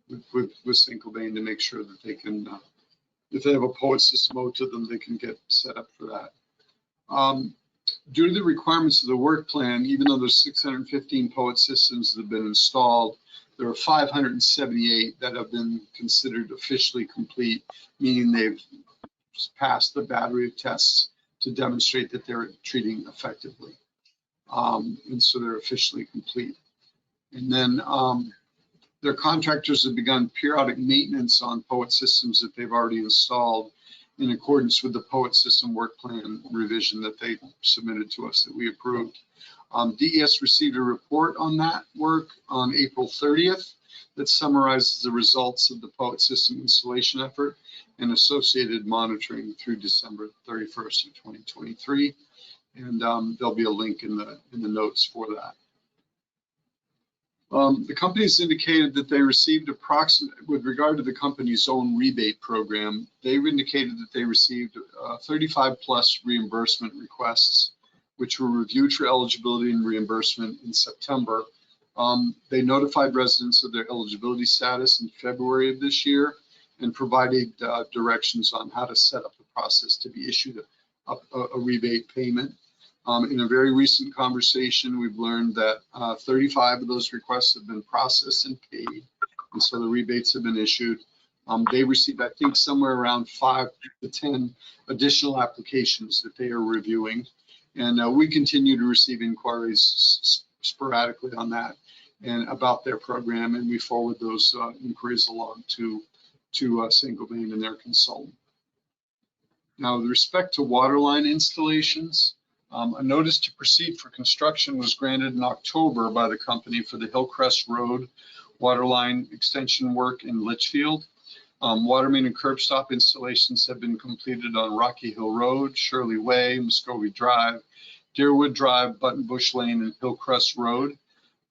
Saint-Gobain to make sure that they can, if they have a POET system owed to them, they can get set up for that. Due to the requirements of the work plan, even though there's 615 POET systems that have been installed, there are 578 that have been considered officially complete, meaning they've passed the battery of tests to demonstrate that they're treating effectively. And so they're officially complete. And then their contractors have begun periodic maintenance on POET systems that they've already installed in accordance with the POET system work plan revision that they submitted to us that we approved. DES received a report on that work on April 30th that summarizes the results of the POET system installation effort and associated monitoring through December 31st of 2023. And there'll be a link in the notes for that. The company's indicated that they received with regard to the company's own rebate program, they've indicated that they received 35 plus reimbursement requests, which were reviewed for eligibility and reimbursement in September. They notified residents of their eligibility status in February of this year and provided directions on how to set up the process to be issued a rebate payment. In a very recent conversation, we've learned that 35 of those requests have been processed and paid, and so the rebates have been issued. They received, I think, somewhere around 5 to 10 additional applications that they are reviewing, and we continue to receive inquiries sporadically on that and about their program, and we forward those inquiries along to Saint-Gobain and their consultant. Now, with respect to waterline installations, a notice to proceed for construction was granted in October by the company for the Hillcrest Road water line extension work in Litchfield. Water main and curb stop installations have been completed on Rocky Hill Road, Shirley Way, Muscovy Drive, Deerwood Drive, Buttonbush Lane, and Hillcrest Road.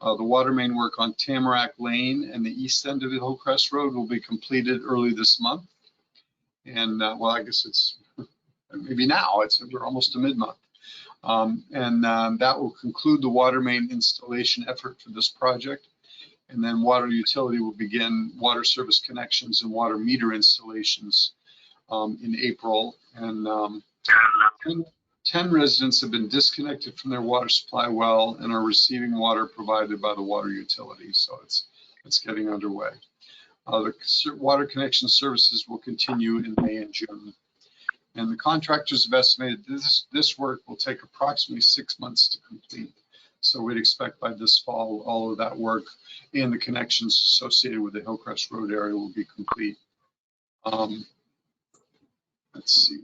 The water main work on Tamarack Lane and the east end of the Hillcrest Road will be completed early this month. And well, I guess it's maybe now, we're almost to mid-month. That will conclude the water main installation effort for this project. And then water utility will begin water service connections and water meter installations in April. And 10 residents have been disconnected from their water supply well and are receiving water provided by the water utility. So it's getting underway. The water connection services will continue in May and June. And the contractors have estimated this work will take approximately 6 months to complete. So we'd expect by this fall, all of that work and the connections associated with the Hillcrest Road area will be complete. Let's see.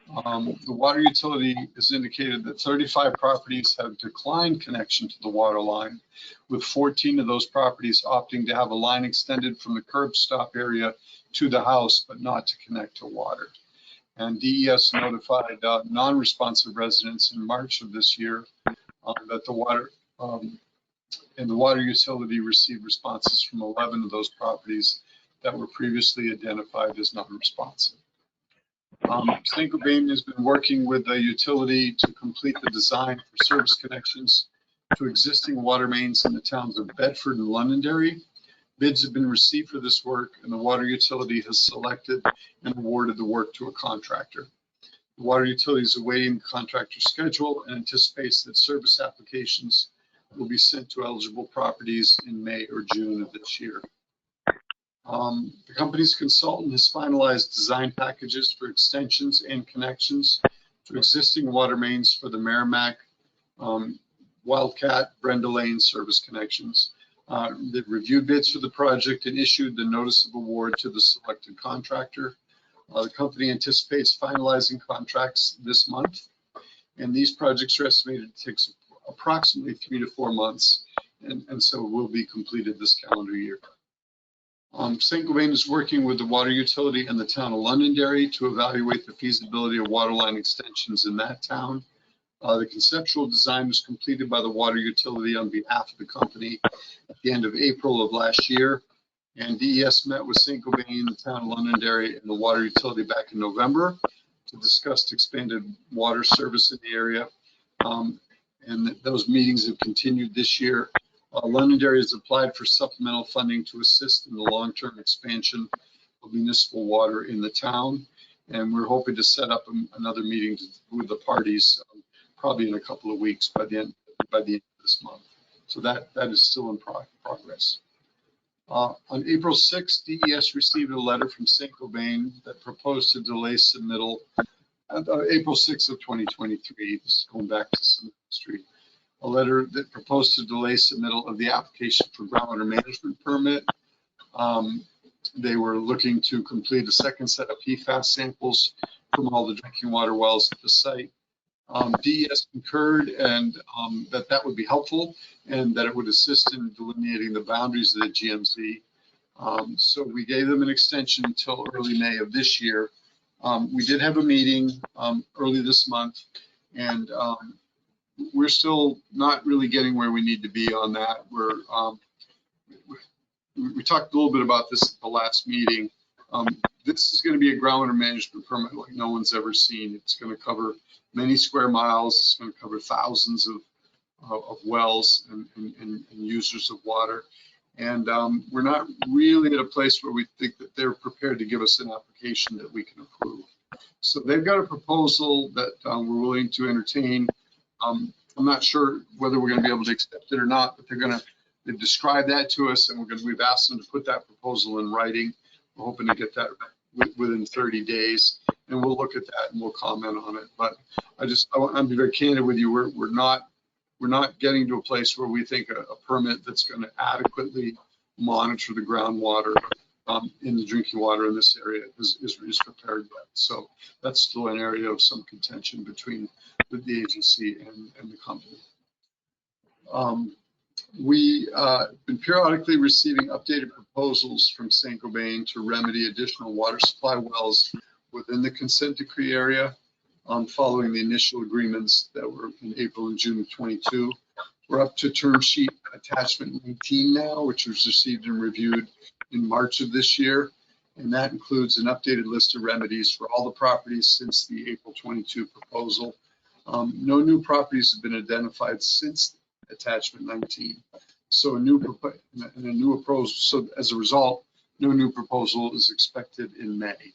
The water utility has indicated that 35 properties have declined connection to the water line, with 14 of those properties opting to have a line extended from the curb stop area to the house, but not to connect to water. And DES notified non-responsive residents in March of this year that the water and the water utility received responses from 11 of those properties that were previously identified as non-responsive. Saint-Gobain has been working with the utility to complete the design for service connections to existing water mains in the towns of Bedford and Londonderry. Bids have been received for this work, and the water utility has selected and awarded the work to a contractor. The water utility is awaiting the contractor's schedule and anticipates that service applications will be sent to eligible properties in May or June of this year. The company's consultant has finalized design packages for extensions and connections to existing water mains for the Merrimack, Wildcat, Brenda Lane service connections. They've reviewed bids for the project and issued the notice of award to the selected contractor. The company anticipates finalizing contracts this month, and these projects are estimated to take approximately 3 to 4 months, and so will be completed this calendar year. Saint-Gobain is working with the water utility and the town of Londonderry to evaluate the feasibility of water line extensions in that town. The conceptual design was completed by the water utility on behalf of the company at the end of April of last year. And DES met with Saint-Gobain, the town of Londonderry, and the water utility back in November to discuss expanded water service in the area. And those meetings have continued this year. Londonderry has applied for supplemental funding to assist in the long-term expansion of municipal water in the town. And we're hoping to set up another meeting with the parties probably in a couple of weeks by the end of this month. So that is still in progress. On April 6th, DES received a letter from Saint-Gobain that proposed to delay submittal. April 6th of 2023, this is going back to some history. A letter that proposed to delay submittal of the application for groundwater management permit. They were looking to complete a second set of PFAS samples from all the drinking water wells at the site. DES concurred and that would be helpful and that it would assist in delineating the boundaries of the GMZ. So we gave them an extension until early May of this year. We did have a meeting early this month, and we're still not really getting where we need to be on that. We talked a little bit about this at the last meeting. This is going to be a groundwater management permit like no one's ever seen. It's going to cover many square miles. It's going to cover thousands of wells and users of water. And we're not really at a place where we think that they're prepared to give us an application that we can approve. So they've got a proposal that we're willing to entertain. I'm not sure whether we're going to be able to accept it or not, but they've described that to us, and we've asked them to put that proposal in writing. We're hoping to get that within 30 days, and we'll look at that and we'll comment on it. But I want to be very candid with you. We're not getting to a place where we think a permit that's going to adequately monitor the groundwater in the drinking water in this area is prepared yet. So that's still an area of some contention between the agency and the company. We been periodically receiving updated proposals from Saint-Gobain to remedy additional water supply wells within the consent decree area, following the initial agreements that were in April and June of 22. We're up to term sheet attachment 19 now, which was received and reviewed in March of this year. And that includes an updated list of remedies for all the properties since the April 22 proposal. No new properties have been identified since attachment 19. So a new proposal. So as a result, no new proposal is expected in May.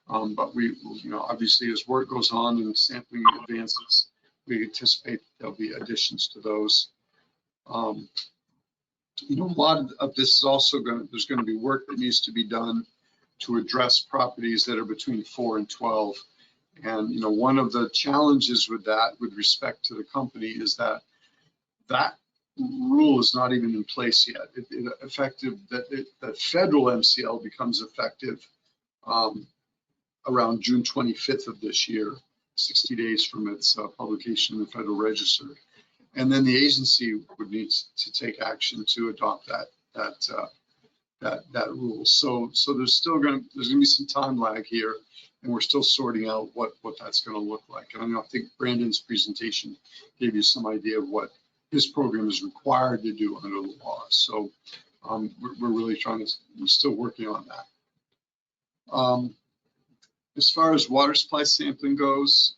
But we, obviously as work goes on and sampling advances, we anticipate there'll be additions to those. A lot of this is also there's going to be work that needs to be done to address properties that are between 4 and 12. And, one of the challenges with that, with respect to the company, is that rule is not even in place yet. That federal MCL becomes effective around June 25th of this year, 60 days from its publication in the Federal Register. And then the agency would need to take action to adopt that rule. So there's going to be some time lag here, and we're still sorting out what that's going to look like. And I think Brandon's presentation gave you some idea of what his program is required to do under the law. So we're really we're still working on that. As far as water supply sampling goes,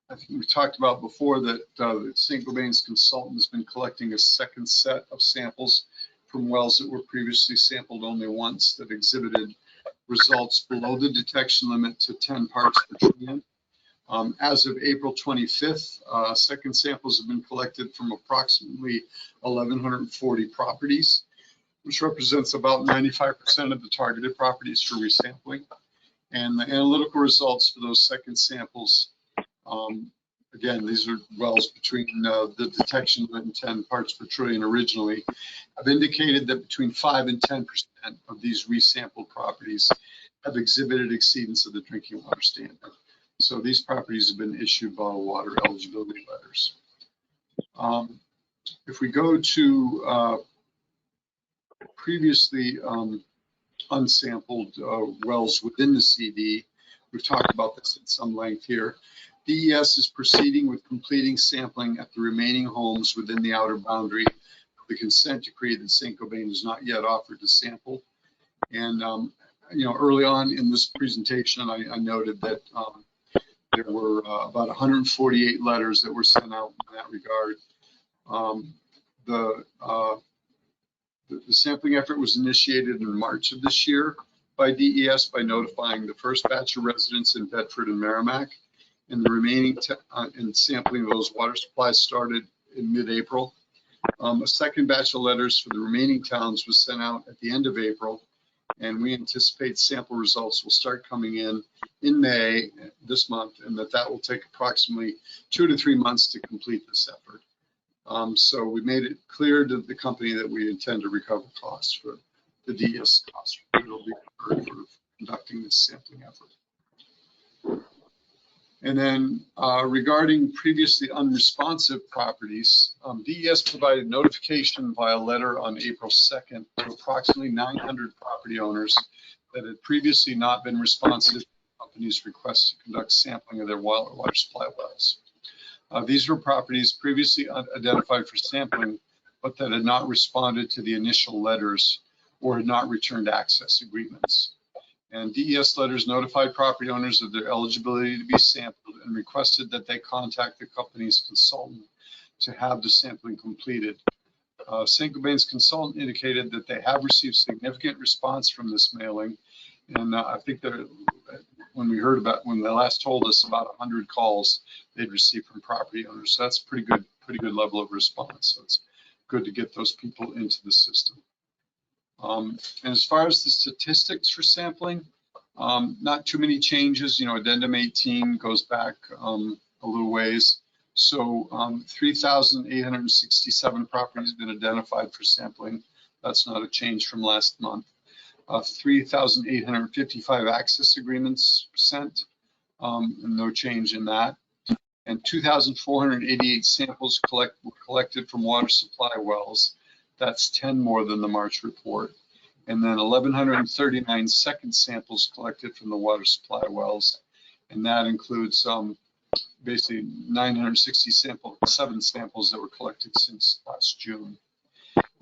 I think we talked about before that Saint-Gobain's consultant has been collecting a second set of samples from wells that were previously sampled only once that exhibited results below the detection limit to 10 parts per trillion. As of April 25th, second samples have been collected from approximately 1,140 properties, which represents about 95% of the targeted properties for resampling. And the analytical results for those second samples, again, these are wells between the detection limit and 10 parts per trillion originally, have indicated that between 5 and 10% of these resampled properties have exhibited exceedance of the drinking water standard. So these properties have been issued bottled water eligibility letters. If we go to previously unsampled wells within the CD, we've talked about this at some length here. DES is proceeding with completing sampling at the remaining homes within the outer boundary of the consent decree that Saint-Gobain has not yet offered to sample. And, early on in this presentation, I noted that there were about 148 letters that were sent out in that regard. The sampling effort was initiated in March of this year by DES by notifying the first batch of residents in Bedford and Merrimack, and the remaining and sampling of those water supplies started in mid-April. A second batch of letters for the remaining towns was sent out at the end of April, and we anticipate sample results will start coming in May this month, and that will take approximately 2 to 3 months to complete this effort. So we made it clear to the company that we intend to recover costs for the DES costs that will be incurred for conducting this sampling effort. And then regarding previously unresponsive properties, DES provided notification via letter on April 2nd to approximately 900 property owners that had previously not been responsive to the company's request to conduct sampling of their water supply wells. These were properties previously identified for sampling, but that had not responded to the initial letters or had not returned access agreements. And DES letters notified property owners of their eligibility to be sampled and requested that they contact the company's consultant to have the sampling completed. Saint-Gobain's consultant indicated that they have received significant response from this mailing. And I think that when they last told us about 100 calls they'd received from property owners. So that's pretty good level of response. So it's good to get those people into the system. And as far as the statistics for sampling, not too many changes. Addendum 18 goes back a little ways. So 3,867 properties have been identified for sampling. That's not a change from last month. 3,855 access agreements sent, and no change in that. and 2,488 samples were collected from water supply wells. That's 10 more than the March report. And then 1,139 second samples collected from the water supply wells. And that includes basically 967 samples that were collected since last June.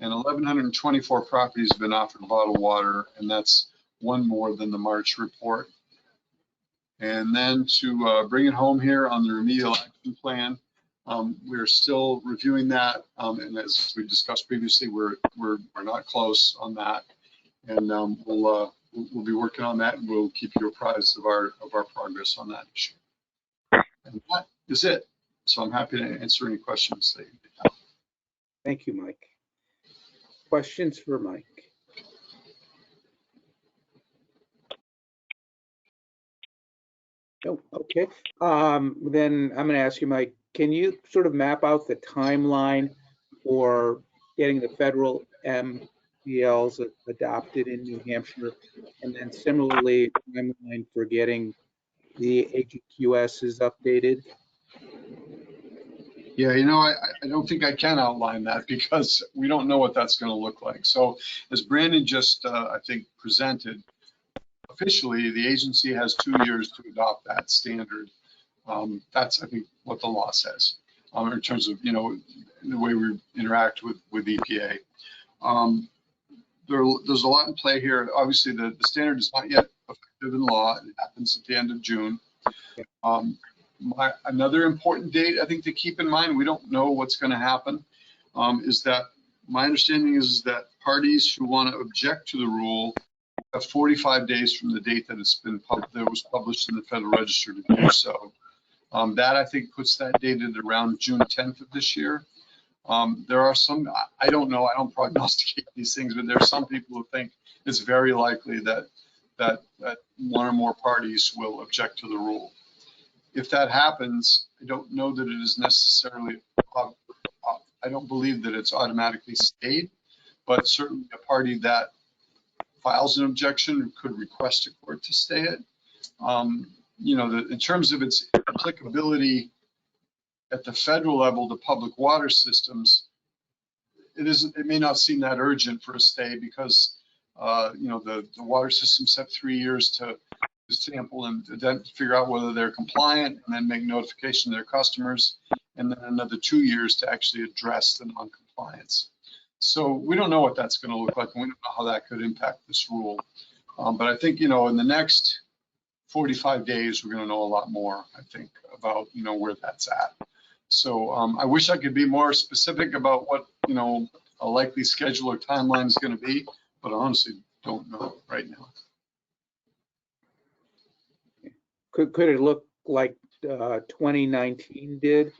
And 1,124 properties have been offered bottled water, and that's one more than the March report. And then to bring it home here on the remedial action plan, we're still reviewing that, and as we discussed previously, we're not close on that, and we'll be working on that, and we'll keep you apprised of our progress on that issue. And that is it. So I'm happy to answer any questions that you have. Thank you, Mike. Questions for Mike? Oh, okay. Then I'm going to ask you, Mike, can you sort of map out the timeline for getting the federal MPLs adopted in New Hampshire, and then similarly, timeline for getting the AGQSs updated? Yeah, you know, I don't think I can outline that because we don't know what that's going to look like. So as Brandon just, I think, presented, officially, the agency has 2 years to adopt that standard. That's, I think, what the law says in terms of, you know, the way we interact with EPA. There's a lot in play here. Obviously, the standard is not yet effective in law. It happens at the end of June. Another important date, I think, to keep in mind, we don't know what's going to happen, is that my understanding is that parties who want to object to the rule have 45 days from the date that that was published in the Federal Register to do so. That, I think, puts that date at around June 10th of this year. There are some, I don't know, I don't prognosticate these things, but there are some people who think it's very likely that one or more parties will object to the rule. If that happens, I don't know that it is necessarily, I don't believe that it's automatically stayed, but certainly a party that files an objection could request a court to stay it. You know, in terms of its applicability at the federal level to public water systems, it may not seem that urgent for a stay because, you know, the water systems have 3 years to sample and then figure out whether they're compliant and then make notification to their customers, and then another 2 years to actually address the non-compliance. So we don't know what that's going to look like, and we don't know how that could impact this rule. But I think, you know, in the next 45 days, we're going to know a lot more, I think, about, you know, where that's at. So I wish I could be more specific about what, you know, a likely schedule or timeline is going to be, but I honestly don't know right now. Could it look like 2019 did,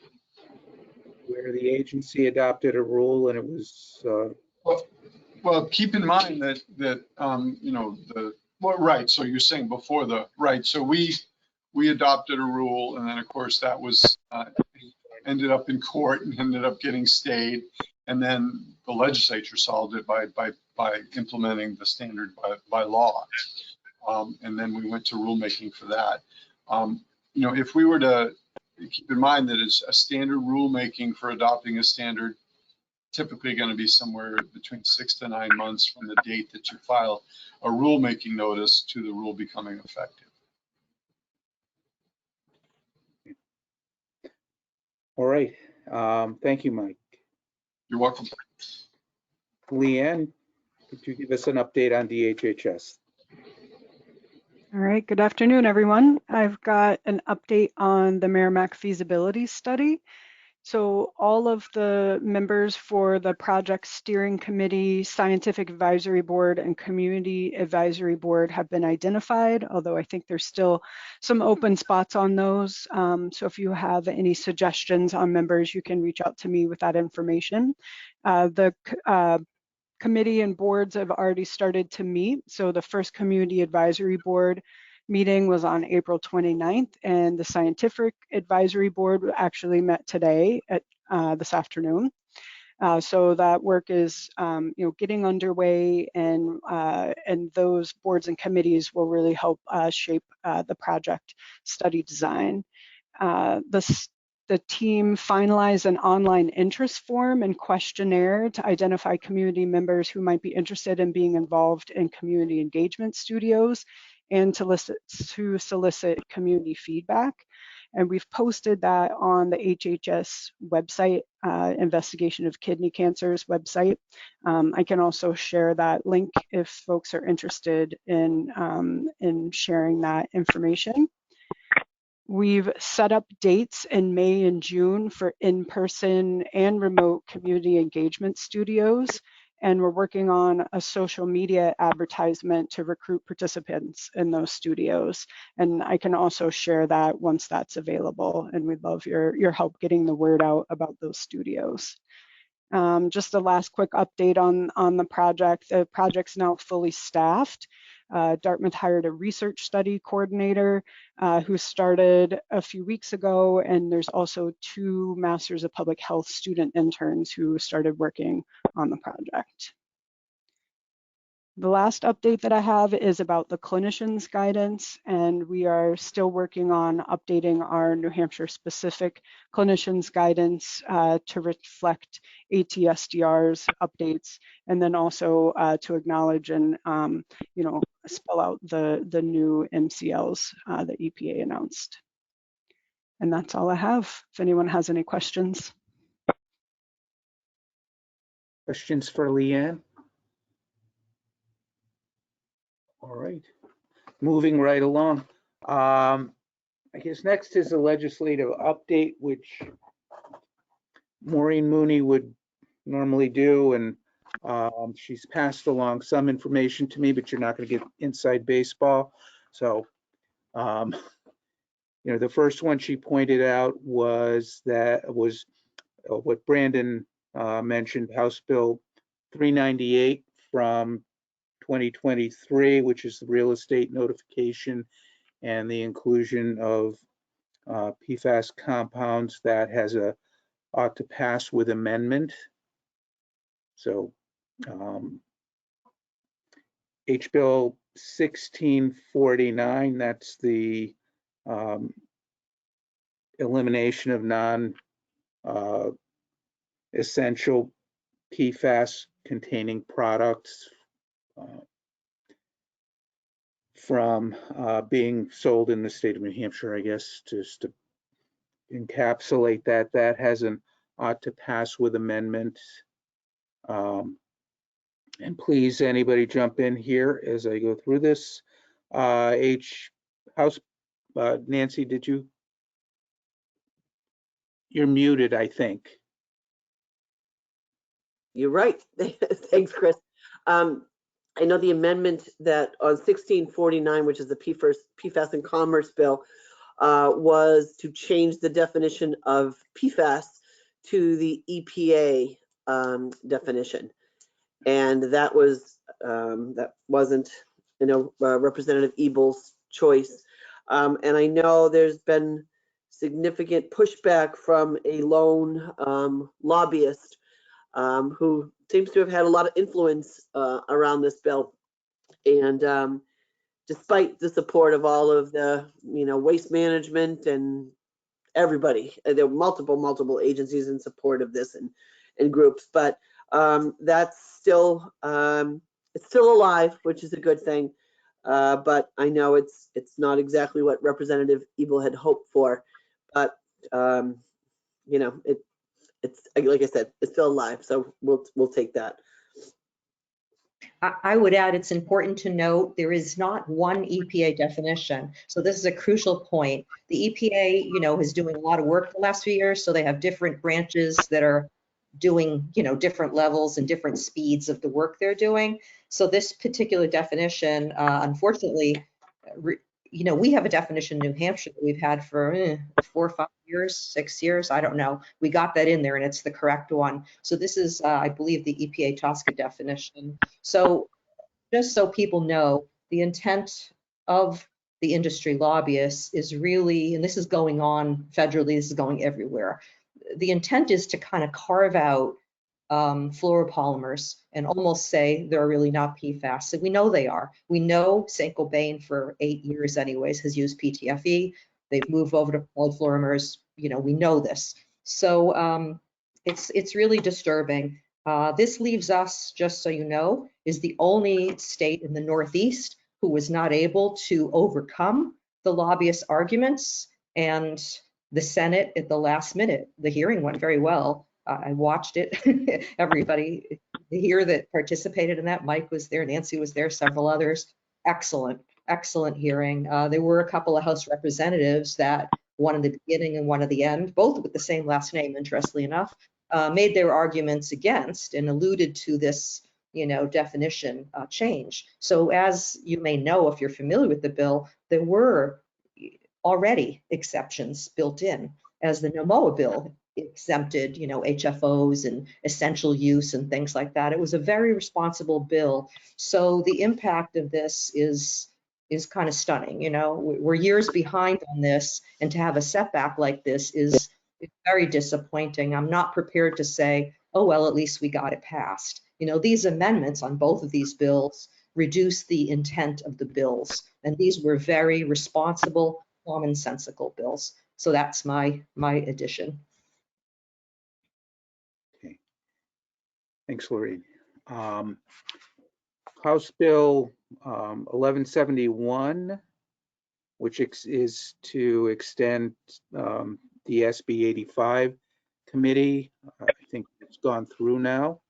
where the agency adopted a rule and it was well, keep in mind that you know, right. So you're saying before right. So we adopted a rule, and then of course that was ended up in court and ended up getting stayed, and then the legislature solved it by implementing the standard by law, and then we went to rulemaking for that. You know, if we were to keep in mind that it's a standard rulemaking for adopting a standard, typically going to be somewhere between 6 to 9 months from the date that you file a rulemaking notice to the rule becoming effective. all right. Thank you, Mike. You're welcome. Leanne, could you give us an update on DHHS? All right, good afternoon, everyone. I've got an update on the Merrimack feasibility study. So all of the members for the project steering committee, scientific advisory board, and community advisory board have been identified, although I think there's still some open spots on those. So if you have any suggestions on members, you can reach out to me with that information. The committee and boards have already started to meet. So the first community advisory board meeting was on April 29th, and the scientific advisory board actually met today at this afternoon. So that work is, you know, getting underway, and those boards and committees will really help shape the project study design. The the team finalized an online interest form and questionnaire to identify community members who might be interested in being involved in community engagement studios and to solicit community feedback. And we've posted that on the HHS website, Investigation of Kidney Cancers website. I can also share that link if folks are interested in sharing that information. We've set up dates in May and June for in-person and remote community engagement studios, and we're working on a social media advertisement to recruit participants in those studios. And I can also share that once that's available, and we'd love your help getting the word out about those studios. Just a last quick update on the project. The project's now fully staffed. Dartmouth hired a research study coordinator who started a few weeks ago, and there's also 2 Masters of Public Health student interns who started working on the project. The last update that I have is about the clinicians guidance, and we are still working on updating our New Hampshire specific clinicians guidance to reflect ATSDR's updates, and then also to acknowledge and spell out the new MCLs that EPA announced. And that's all I have. If anyone has any questions. Questions for Leanne? All right, moving right along. I guess next is a legislative update, which Maureen Mooney would normally do, and she's passed along some information to me, but you're not going to get inside baseball. So, the first one she pointed out was what Brandon mentioned, House Bill 398 from 2023, which is the real estate notification and the inclusion of PFAS compounds that ought to pass with amendment. So H Bill 1649, that's the elimination of non-essential PFAS containing products from being sold in the state of New Hampshire, I guess, just to encapsulate that. That has an ought to pass with amendment. And please, anybody jump in here as I go through this. Nancy, you're muted, I think. You're right. Thanks, Chris. I know the amendment that on 1649, which is the PFAS and Commerce Bill, was to change the definition of PFAS to the EPA definition, and that wasn't, Representative Ebel's choice. And I know there's been significant pushback from a lone lobbyist who seems to have had a lot of influence around this bill. And despite the support of all of the, waste management and everybody, there were multiple agencies in support of this and groups, but that's still, it's still alive, which is a good thing. But I know it's not exactly what Representative Ebel had hoped for, but it's like I said, it's still alive, so we'll take that. I would add, it's important to note there is not one EPA definition. So this is a crucial point. The EPA, is doing a lot of work the last few years, so they have different branches that are doing, different levels and different speeds of the work they're doing. So this particular definition, unfortunately, we have a definition in New Hampshire that we've had for 4 or 5 years, 6 years, I don't know. We got that in there and it's the correct one. So this is, I believe, the EPA TSCA definition. So just so people know, the intent of the industry lobbyists is really, and this is going on federally, this is going everywhere. The intent is to kind of carve out fluoropolymers and almost say they're really not PFAS. So we know they are. We know St. Gobain for 8 years anyways has used PTFE. They've moved over to polyfluorimers, we know this. So it's really disturbing. This leaves us, just so you know, is the only state in the Northeast who was not able to overcome the lobbyist arguments, and the Senate at the last minute, the hearing went very well. I watched it. Everybody here that participated in that, Mike was there, Nancy was there, several others. Excellent, excellent hearing. There were a couple of House representatives that, one in the beginning and one at the end, both with the same last name, interestingly enough, made their arguments against and alluded to this, definition change. So as you may know, if you're familiar with the bill, there were already exceptions built in, as the NOMOA bill exempted, HFOs and essential use and things like that. It was a very responsible bill. So the impact of this is kind of stunning. We're years behind on this, and to have a setback like this is very disappointing. I'm not prepared to say, oh, well, at least we got it passed. These amendments on both of these bills reduce the intent of the bills, and these were very responsible, commonsensical bills. So that's my addition. Okay. Thanks, Lorraine. House Bill 1171, which is to extend the SB 85 committee. I think it's gone through now.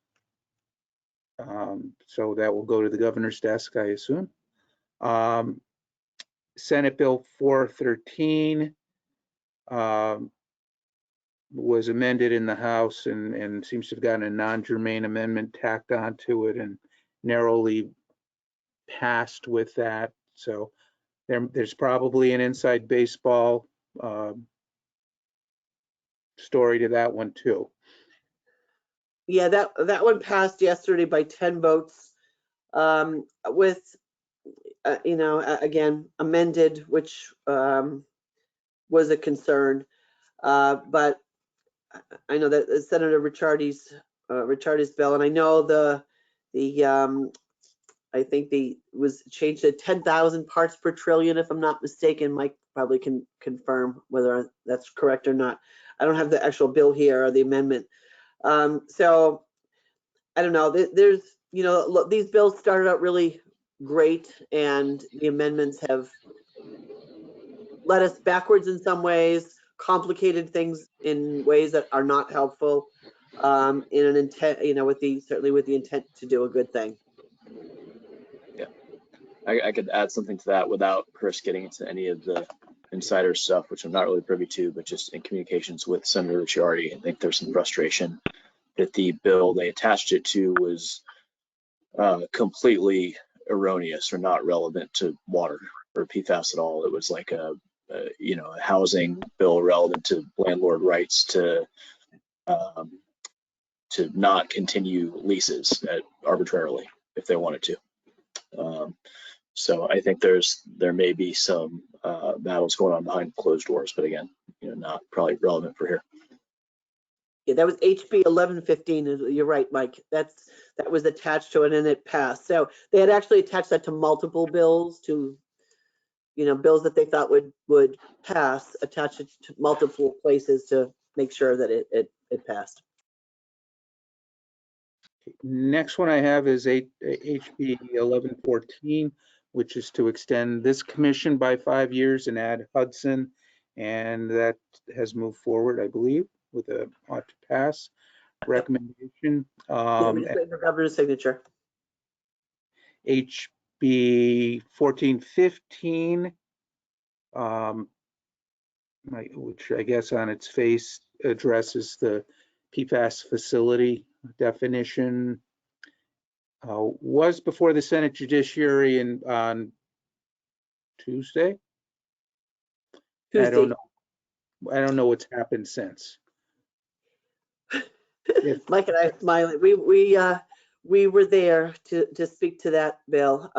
So that will go to the governor's desk, I assume. Senate Bill 413 was amended in the House and seems to have gotten a non-germane amendment tacked onto it and narrowly passed with that. So there's probably an inside baseball story to that one too. Yeah, that one passed yesterday by 10 votes, with again amended, which was a concern, but I know that Senator Ricciardi's bill, and I know I think was changed to 10,000 parts per trillion, if I'm not mistaken. Mike probably can confirm whether that's correct or not. I don't have the actual bill here or the amendment. So I don't know. There's, these bills started out really great, and the amendments have led us backwards in some ways, complicated things in ways that are not helpful, in an intent, certainly with the intent to do a good thing. Yeah, I could add something to that without Chris getting into any of the insider stuff, which I'm not really privy to, but just in communications with Senator Ricciardi, I think there's some frustration that the bill they attached it to was completely erroneous or not relevant to water or PFAS at all. It was like a housing bill relevant to landlord rights to not continue leases arbitrarily if they wanted to. So I think there may be some battles going on behind closed doors, but again, not probably relevant for here. Yeah, that was HB 1115. You're right, Mike. That was attached to it, and it passed. So they had actually attached that to multiple bills, to bills that they thought would pass, attach it to multiple places to make sure that it passed. Next one I have is HB 1114, which is to extend this commission by 5 years and add Hudson, and that has moved forward, I believe, with a ought to pass recommendation. The governor's signature. HB 1415, which I guess on its face addresses the PFAS facility definition, was before the Senate Judiciary on Tuesday. I don't know what's happened since. Mike and I are smiling. We were there to speak to that bill.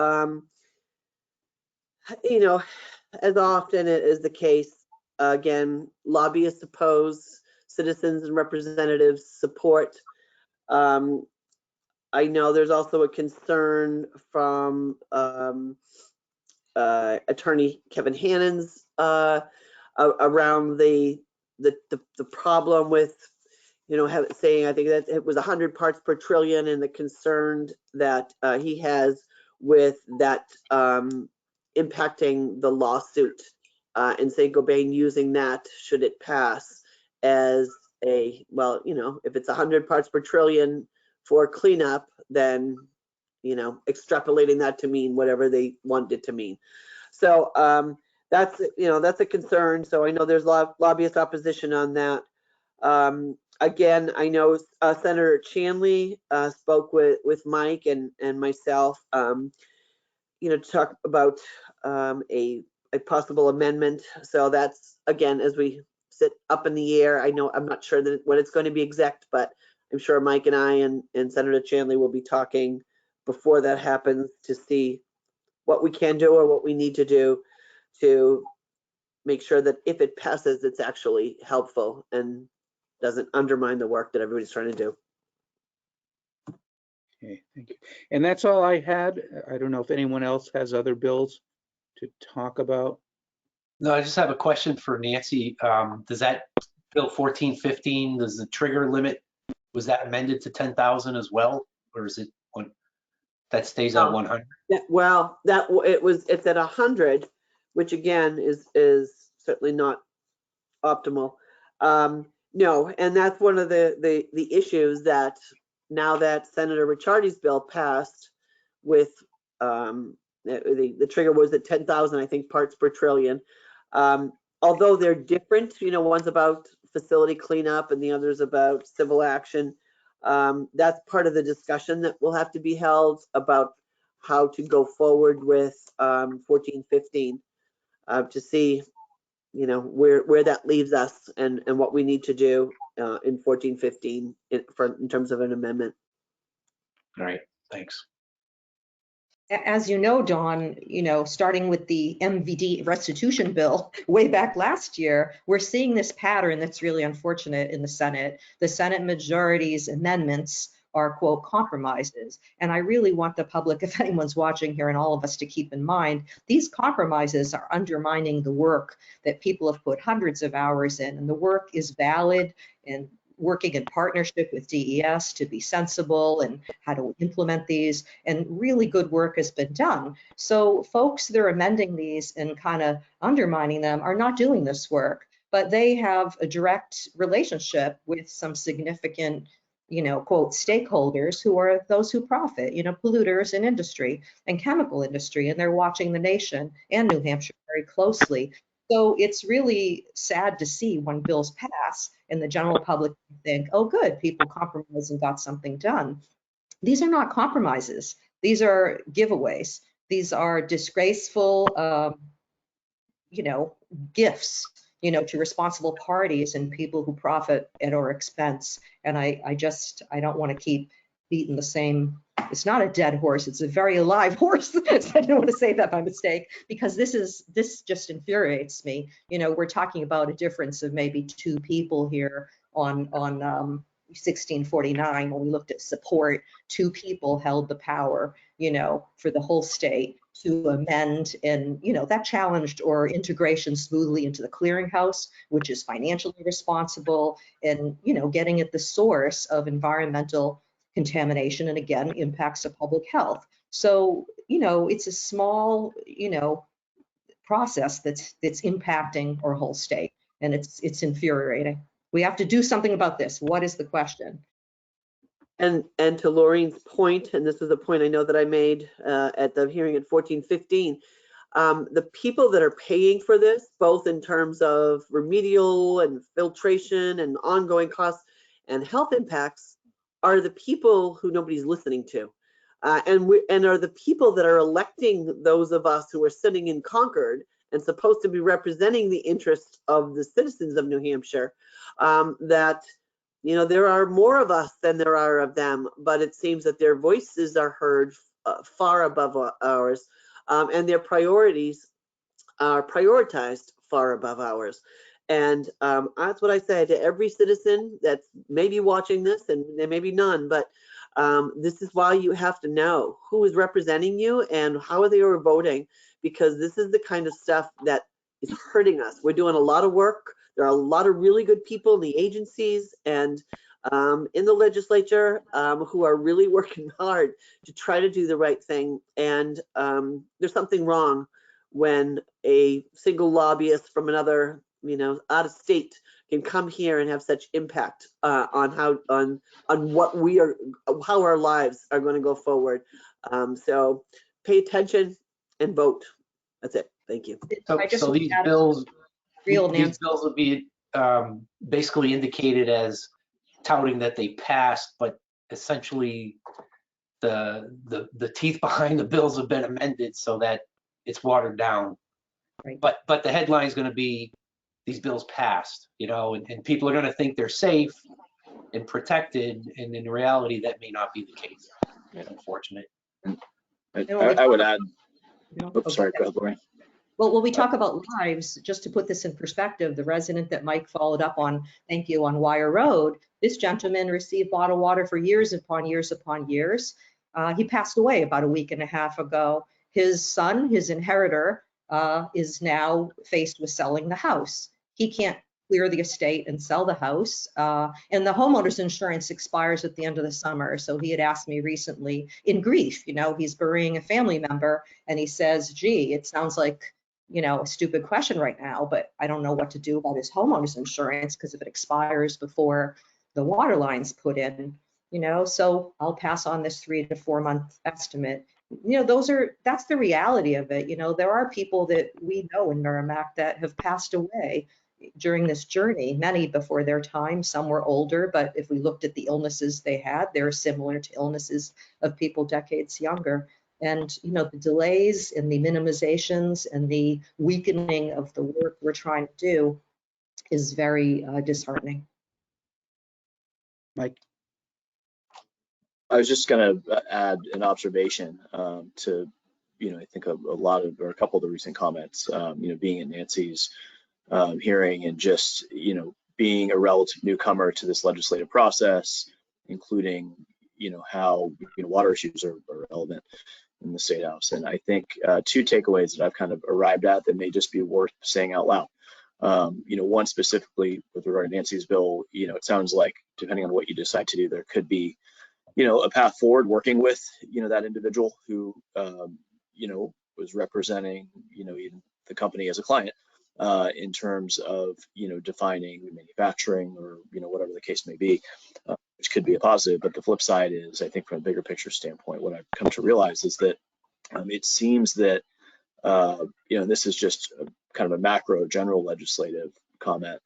As often is the case, again, lobbyists oppose, citizens and representatives support. I know there's also a concern from Attorney Kevin Hannon's around the the problem with, saying, I think that it was 100 parts per trillion, and the concern that he has with that impacting the lawsuit and Saint-Gobain using that, should it pass, as a, well, if it's 100 parts per trillion for cleanup, then, extrapolating that to mean whatever they want it to mean. So that's a concern. So I know there's lobbyist opposition on that. Again, I know Senator Chanley spoke with Mike and myself, to talk about a possible amendment. So that's, again, as we sit up in the air. I'm not sure that what it's going to be exact, but I'm sure Mike and I and Senator Chanley will be talking before that happens to see what we can do or what we need to do to make sure that if it passes, it's actually helpful and doesn't undermine the work that everybody's trying to do. Okay, thank you. And that's all I had. I don't know if anyone else has other bills to talk about. No, I just have a question for Nancy. Does that Bill 1415, does the trigger limit, was that amended to 10,000 as well? Or is it that stays at 100? Well, it's at 100, which again is certainly not optimal. No, and that's one of the issues that now that Senator Ricciardi's bill passed with the trigger was at 10,000, I think, parts per trillion. Although they're different, one's about facility cleanup and the other's about civil action. That's part of the discussion that will have to be held about how to go forward with 1415 to see, where that leaves us and what we need to do in 1415 in terms of an amendment. All right, thanks. As you know, Dawn, starting with the MVD restitution bill way back last year, we're seeing this pattern that's really unfortunate in the Senate. The Senate majority's amendments are, quote, compromises. And I really want the public, if anyone's watching here, and all of us to keep in mind, these compromises are undermining the work that people have put hundreds of hours in. And the work is valid and working in partnership with DES to be sensible and how to implement these, and really good work has been done. So folks that are amending these and kind of undermining them are not doing this work, but they have a direct relationship with some significant, quote, stakeholders who are those who profit, polluters in industry and chemical industry, and they're watching the nation and New Hampshire very closely. So it's really sad to see when bills pass and the general public think, oh, good, people compromised and got something done. These are not compromises. These are giveaways. These are disgraceful, gifts, to responsible parties and people who profit at our expense. And I don't want to keep beating the same. It's not a dead horse, it's a very alive horse. I didn't want to say that by mistake, because this just infuriates me. We're talking about a difference of maybe 2 people here on 1649. When we looked at support, 2 people held the power, for the whole state to amend, and that challenged or integration smoothly into the clearinghouse, which is financially responsible and getting at the source of environmental contamination, and again, impacts of public health. So, it's a small, process that's impacting our whole state, and it's infuriating. We have to do something about this. What is the question? And to Laureen's point, and this is a point I know that I made at the hearing at 1415, the people that are paying for this, both in terms of remedial and filtration and ongoing costs and health impacts, are the people who nobody's listening to, and are the people that are electing those of us who are sitting in Concord and supposed to be representing the interests of the citizens of New Hampshire. That there are more of us than there are of them, but it seems that their voices are heard far above ours, and their priorities are prioritized far above ours. And that's what I say to every citizen that's maybe watching this, and there may be none, but this is why you have to know who is representing you and how they are voting, because this is the kind of stuff that is hurting us. We're doing a lot of work. There are a lot of really good people in the agencies and in the legislature who are really working hard to try to do the right thing. And there's something wrong when a single lobbyist from another, out of state can come here and have such impact on what we are, how our lives are going to go forward. So pay attention and vote. That's it. Thank you. So these bills will be basically indicated as touting that they passed, but essentially the teeth behind the bills have been amended so that it's watered down. Right. But the headline is going to be these bills passed, and people are going to think they're safe and protected, and in reality that may not be the case. It's unfortunate. I would add. Oops, sorry, go ahead, Lori. Well, when we talk about lives, just to put this in perspective, the resident that Mike followed up on, thank you, on Wire Road, this gentleman received bottled water for years upon years upon years. He passed away about a week and a half ago. His son, his inheritor, is now faced with selling the house. He can't clear the estate and sell the house. And the homeowner's insurance expires at the end of the summer. So he had asked me recently in grief, he's burying a family member, and he says, gee, it sounds like, a stupid question right now, but I don't know what to do about his homeowner's insurance because if it expires before the water line's put in, so I'll pass on this 3 to 4 month estimate. That's the reality of it. There are people that we know in Merrimack that have passed away during this journey, many before their time. Some were older, but if we looked at the illnesses they had, they're similar to illnesses of people decades younger. And, the delays and the minimizations and the weakening of the work we're trying to do is very disheartening. Mike? I was just going to add an observation to, I think a couple of the recent comments, being at Nancy's hearing and just, being a relative newcomer to this legislative process, including, how water issues are relevant in the State House. And I think 2 takeaways that I've kind of arrived at that may just be worth saying out loud. One specifically with regard to Nancy's bill, it sounds like depending on what you decide to do, there could be, a path forward working with, that individual who, was representing, even the company as a client in terms of, defining manufacturing or, whatever the case may be, which could be a positive. But the flip side is, I think from a bigger picture standpoint, what I've come to realize is that it seems that, this is just kind of a macro general legislative comment.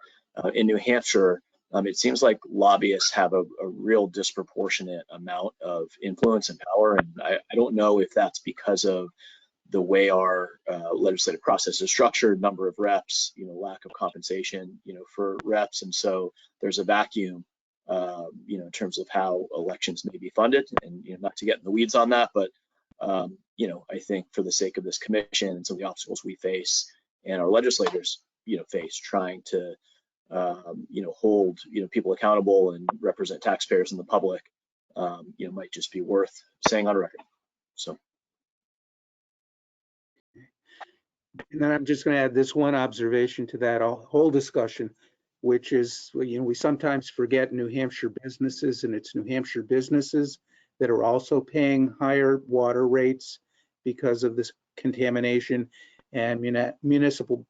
In New Hampshire, it seems like lobbyists have a real disproportionate amount of influence and power. And I don't know if that's because of the way our legislative process is structured, number of reps, lack of compensation, for reps. And so there's a vacuum, in terms of how elections may be funded. And, not to get in the weeds on that, but, I think for the sake of this commission and some of the obstacles we face and our legislators, face trying to, hold, people accountable and represent taxpayers and the public, might just be worth saying on record. So. And then I'm just going to add this one observation to that whole discussion, which is, we sometimes forget New Hampshire businesses, and it's New Hampshire businesses that are also paying higher water rates because of this contamination, and municipal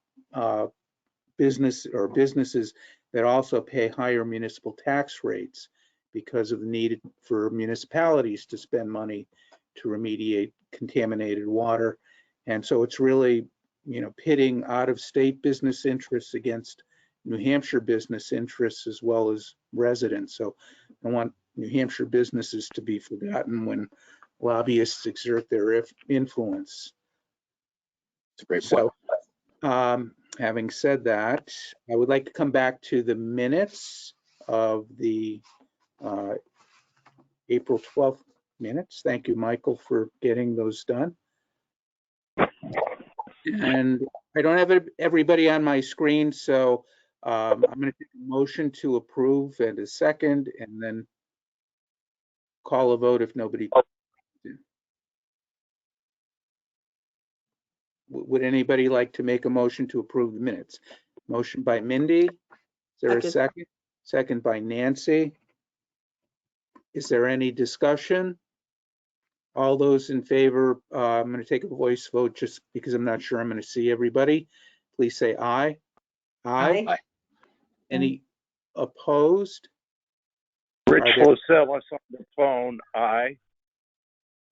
businesses that also pay higher municipal tax rates because of the need for municipalities to spend money to remediate contaminated water. And so it's really, pitting out-of-state business interests against New Hampshire business interests as well as residents. So I want New Hampshire businesses to be forgotten when lobbyists exert their influence. It's a great point. So, having said that, I would like to come back to the minutes of the April 12th minutes. Thank you, Michael, for getting those done. And I don't have everybody on my screen, so I'm going to take a motion to approve and a second, and then call a vote if nobody. Would anybody like to make a motion to approve the minutes? Motion by Mindy. Is there a Second. second? Second by Nancy. Is there any discussion? All those in favor, I'm going to take a voice vote just because I'm not sure I'm going to see everybody. Please say aye. Aye. Aye. Any opposed? Rich Are there- Losellis on the phone, aye.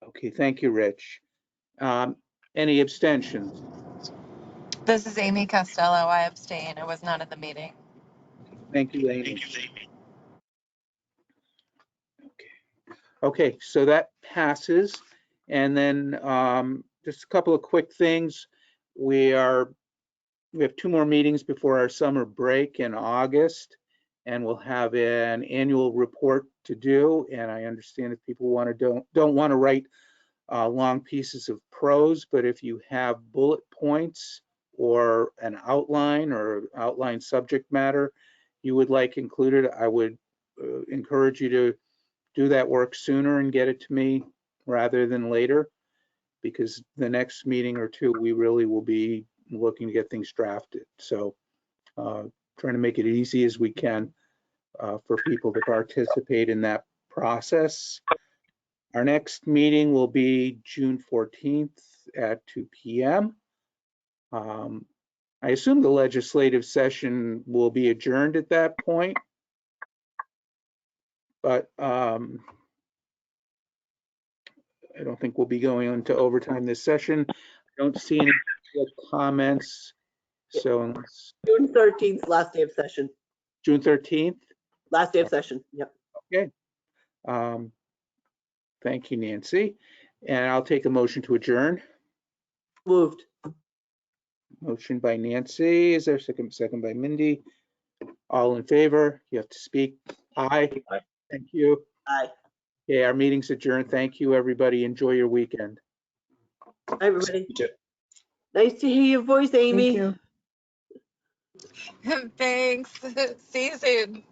Okay, thank you, Rich. Any abstentions? This is Amy Costello. I abstain. I was not at the meeting. Thank you, Amy. Okay, so that passes. And then just a couple of quick things. We have 2 more meetings before our summer break in August, and we'll have an annual report to do. And I understand if people don't want to write long pieces of prose, but if you have bullet points or an outline or outline subject matter you would like included, I would encourage you to do that work sooner and get it to me rather than later, because the next meeting or 2 we really will be looking to get things drafted. So trying to make it easy as we can for people to participate in that process. Our next meeting will be June 14th at 2 p.m. I assume the legislative session will be adjourned at that point, but I don't think we'll be going into overtime this session. I don't see any comments. So unless June 13th, last day of session. June 13th. Last day of session. Yep. Okay. Thank you, Nancy. And I'll take a motion to adjourn. Moved. Motion by Nancy. Is there a second? Second by Mindy. All in favor? You have to speak. Aye. Aye. Thank you. Aye. Okay, our meeting's adjourned. Thank you, everybody. Enjoy your weekend. Hi, everybody. You too. Nice to hear your voice, Amy. Thank you. Thanks. See you soon.